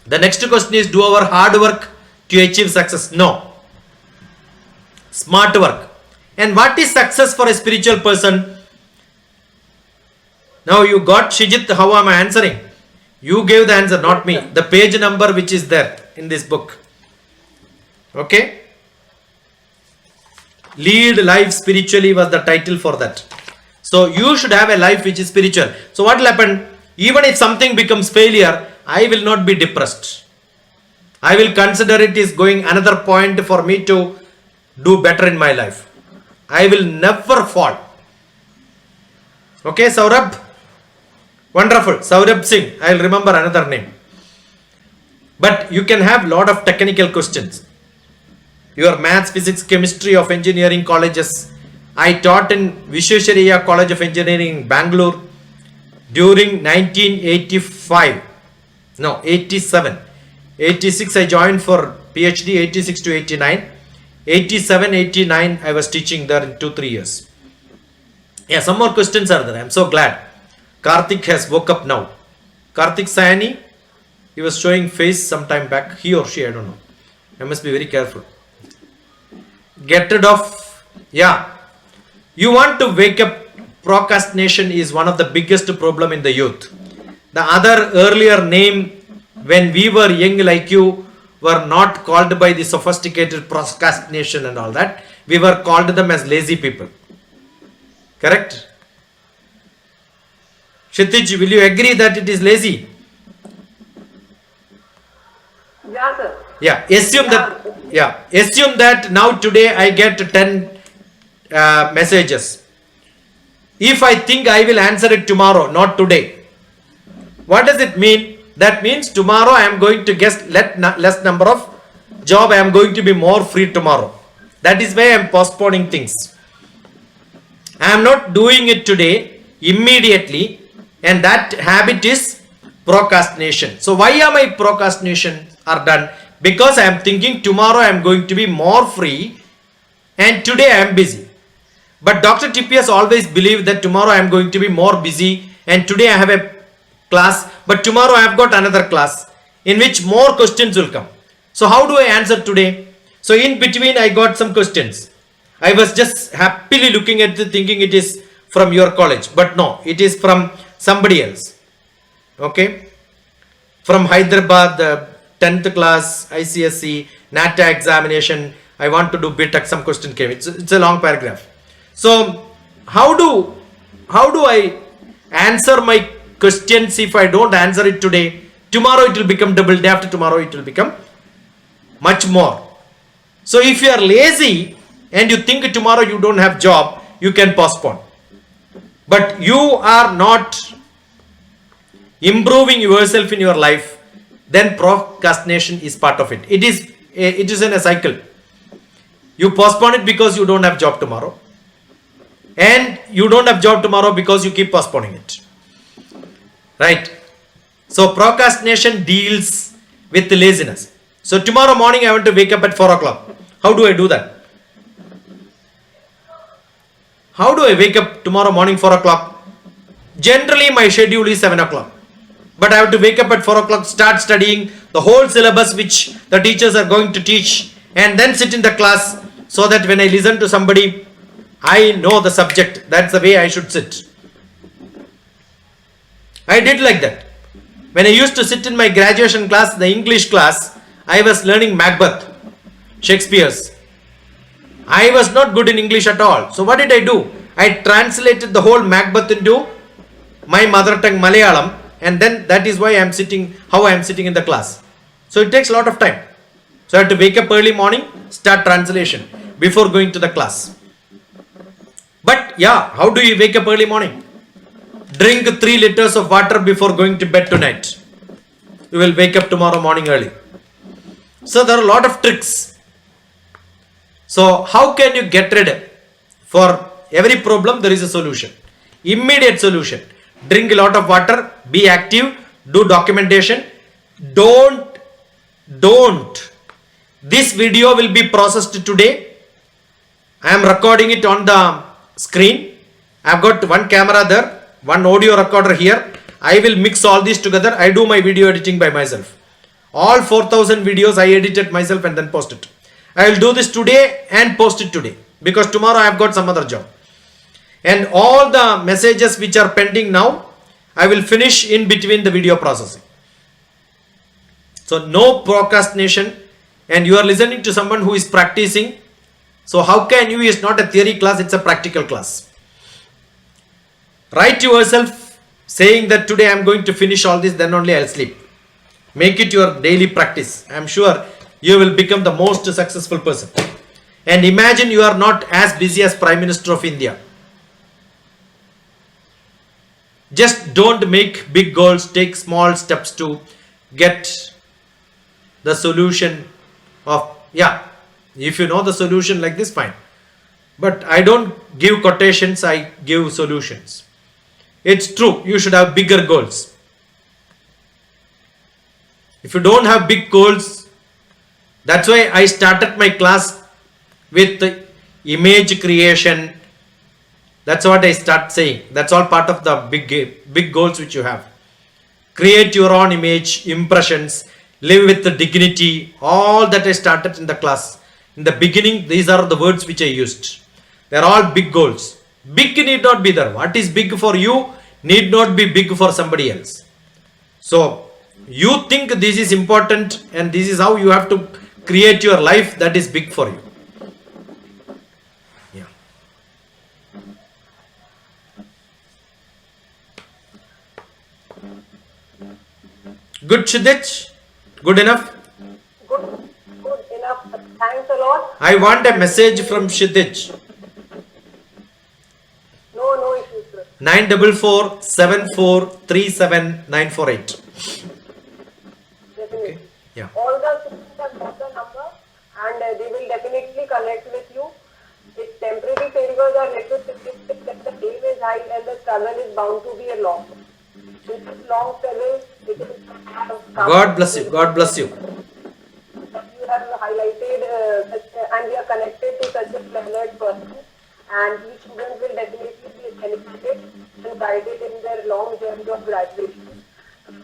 The next question is, do our hard work to achieve success? No. Smart work. And what is success for a spiritual person? Now you got Shijit, how am I answering? You gave the answer, not me. The page number which is there in this book. Okay? Lead life spiritually was the title for that. So you should have a life which is spiritual. So what will happen? Even if something becomes failure, I will not be depressed. I will consider it is going another point for me to do better in my life. I will never fall. Okay, Saurabh? Wonderful. Saurabh Singh. I will remember another name. But you can have lot of technical questions. Your maths, physics, chemistry of engineering colleges. I taught in Visvesvaraya College of Engineering in Bangalore during 1985. No, 87. 86 I joined for PhD, 86 to 89. 87, 89 I was teaching there in 2-3 years. Yeah, some more questions are there. I am so glad. Karthik has woke up now. Karthik Sayani, he was showing face some time back. He or she, I don't know. I must be very careful. Get rid of, yeah. You want to wake up. Procrastination is one of the biggest problem in the youth. The other earlier name when we were young like you were not called by the sophisticated procrastination and all that. We were called them as lazy people. Correct? Kshitij, will you agree that it is lazy? Yeah, sir. Yeah. Assume that now today I get 10 messages. If I think I will answer it tomorrow, not today. What does it mean? That means tomorrow I am going to get less number of job. I am going to be more free tomorrow. That is why I am postponing things. I am not doing it today immediately, and that habit is procrastination. So why am I procrastination are done? Because I am thinking tomorrow I am going to be more free and today I am busy. But DrTPS always believed that tomorrow I am going to be more busy and today I have a class, but tomorrow I have got another class in which more questions will come. So how do I answer today? So in between I got some questions. I was just happily looking at it thinking it is from your college, but no, it is from somebody else. Okay? From Hyderabad, 10th class, ICSE, NATA examination, I want to do BTech, some question came. It's a long paragraph. So how do I answer my questions? If I don't answer it today, tomorrow it will become double, day after tomorrow it will become much more. So if you are lazy and you think tomorrow you don't have job, you can postpone. But you are not improving yourself in your life, then procrastination is part of it. It is in a cycle. You postpone it because you don't have job tomorrow, and you don't have job tomorrow because you keep postponing it, right? So procrastination deals with laziness. So tomorrow morning I want to wake up at 4 o'clock. How do I do that? How do I wake up tomorrow morning 4 o'clock? Generally my schedule is 7 o'clock. But I have to wake up at 4 o'clock, start studying the whole syllabus which the teachers are going to teach, and then sit in the class, so that when I listen to somebody, I know the subject. That's the way I should sit. I did like that. When I used to sit in my graduation class, the English class, I was learning Macbeth, Shakespeare's. I was not good in English at all. So what did I do? I translated the whole Macbeth into my mother tongue Malayalam, and then that is why I am sitting in the class. So it takes a lot of time. So I have to wake up early morning, start translation before going to the class. But yeah, how do you wake up early morning? Drink 3 liters of water before going to bed tonight. You will wake up tomorrow morning early. So there are a lot of tricks. So how can you get rid? For every problem there is a solution. Immediate solution. Drink a lot of water, be active, do documentation. Don't. This video will be processed today. I am recording it on the screen. I have got one camera there, one audio recorder here. I will mix all these together. I do my video editing by myself. All 4,000 videos I edited myself and then post it. I will do this today and post it today, because tomorrow I have got some other job. And all the messages which are pending now, I will finish in between the video processing. So no procrastination, and you are listening to someone who is practicing. So how can you? It's not a theory class, it's a practical class. Write yourself saying that today I am going to finish all this, then only I'll sleep. Make it your daily practice. I am sure you will become the most successful person. And imagine you are not as busy as Prime Minister of India. Just don't make big goals, take small steps to get the solution of, if you know the solution like this, fine. But I don't give quotations, I give solutions. It's true, you should have bigger goals. If you don't have big goals, that's why I started my class with image creation. That's what I start saying. That's all part of the big goals which you have. Create your own image, impressions, live with the dignity. All that I started in the class. In the beginning, these are the words which I used. They are all big goals. Big need not be there. What is big for you need not be big for somebody else. So you think this is important and this is how you have to create your life that is big for you. Yeah. Good, Shidich? Good enough? Good enough. Thanks a lot. I want a message from Shidich. No issues, sir. 944-7437-948. Definitely. Okay. Yeah. All the students have got the number, and they will definitely connect with you. If temporary failures are necessary, that the aim is high and the struggle is bound to be a long. This is long struggle. It is God bless you. God bless you. You have highlighted and we are connected to such a learned person, and each student will definitely be benefited and guided in their long journey of graduation.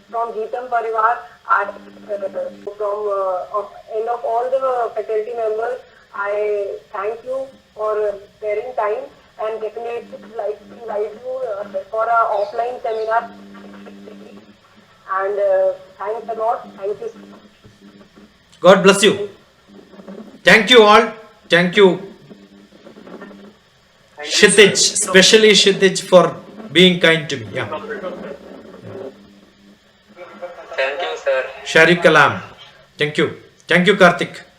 From Geetam Parivar, from end of all the faculty members, I thank you for sparing time, and definitely like to invite you for an offline seminar. And thanks a lot. Thank you. God bless you. Thank you all. Thank you, Kshitij, especially Kshitij, for being kind to me. Yeah. Thank you, sir. Shari Kalam. Thank you. Thank you, Karthik.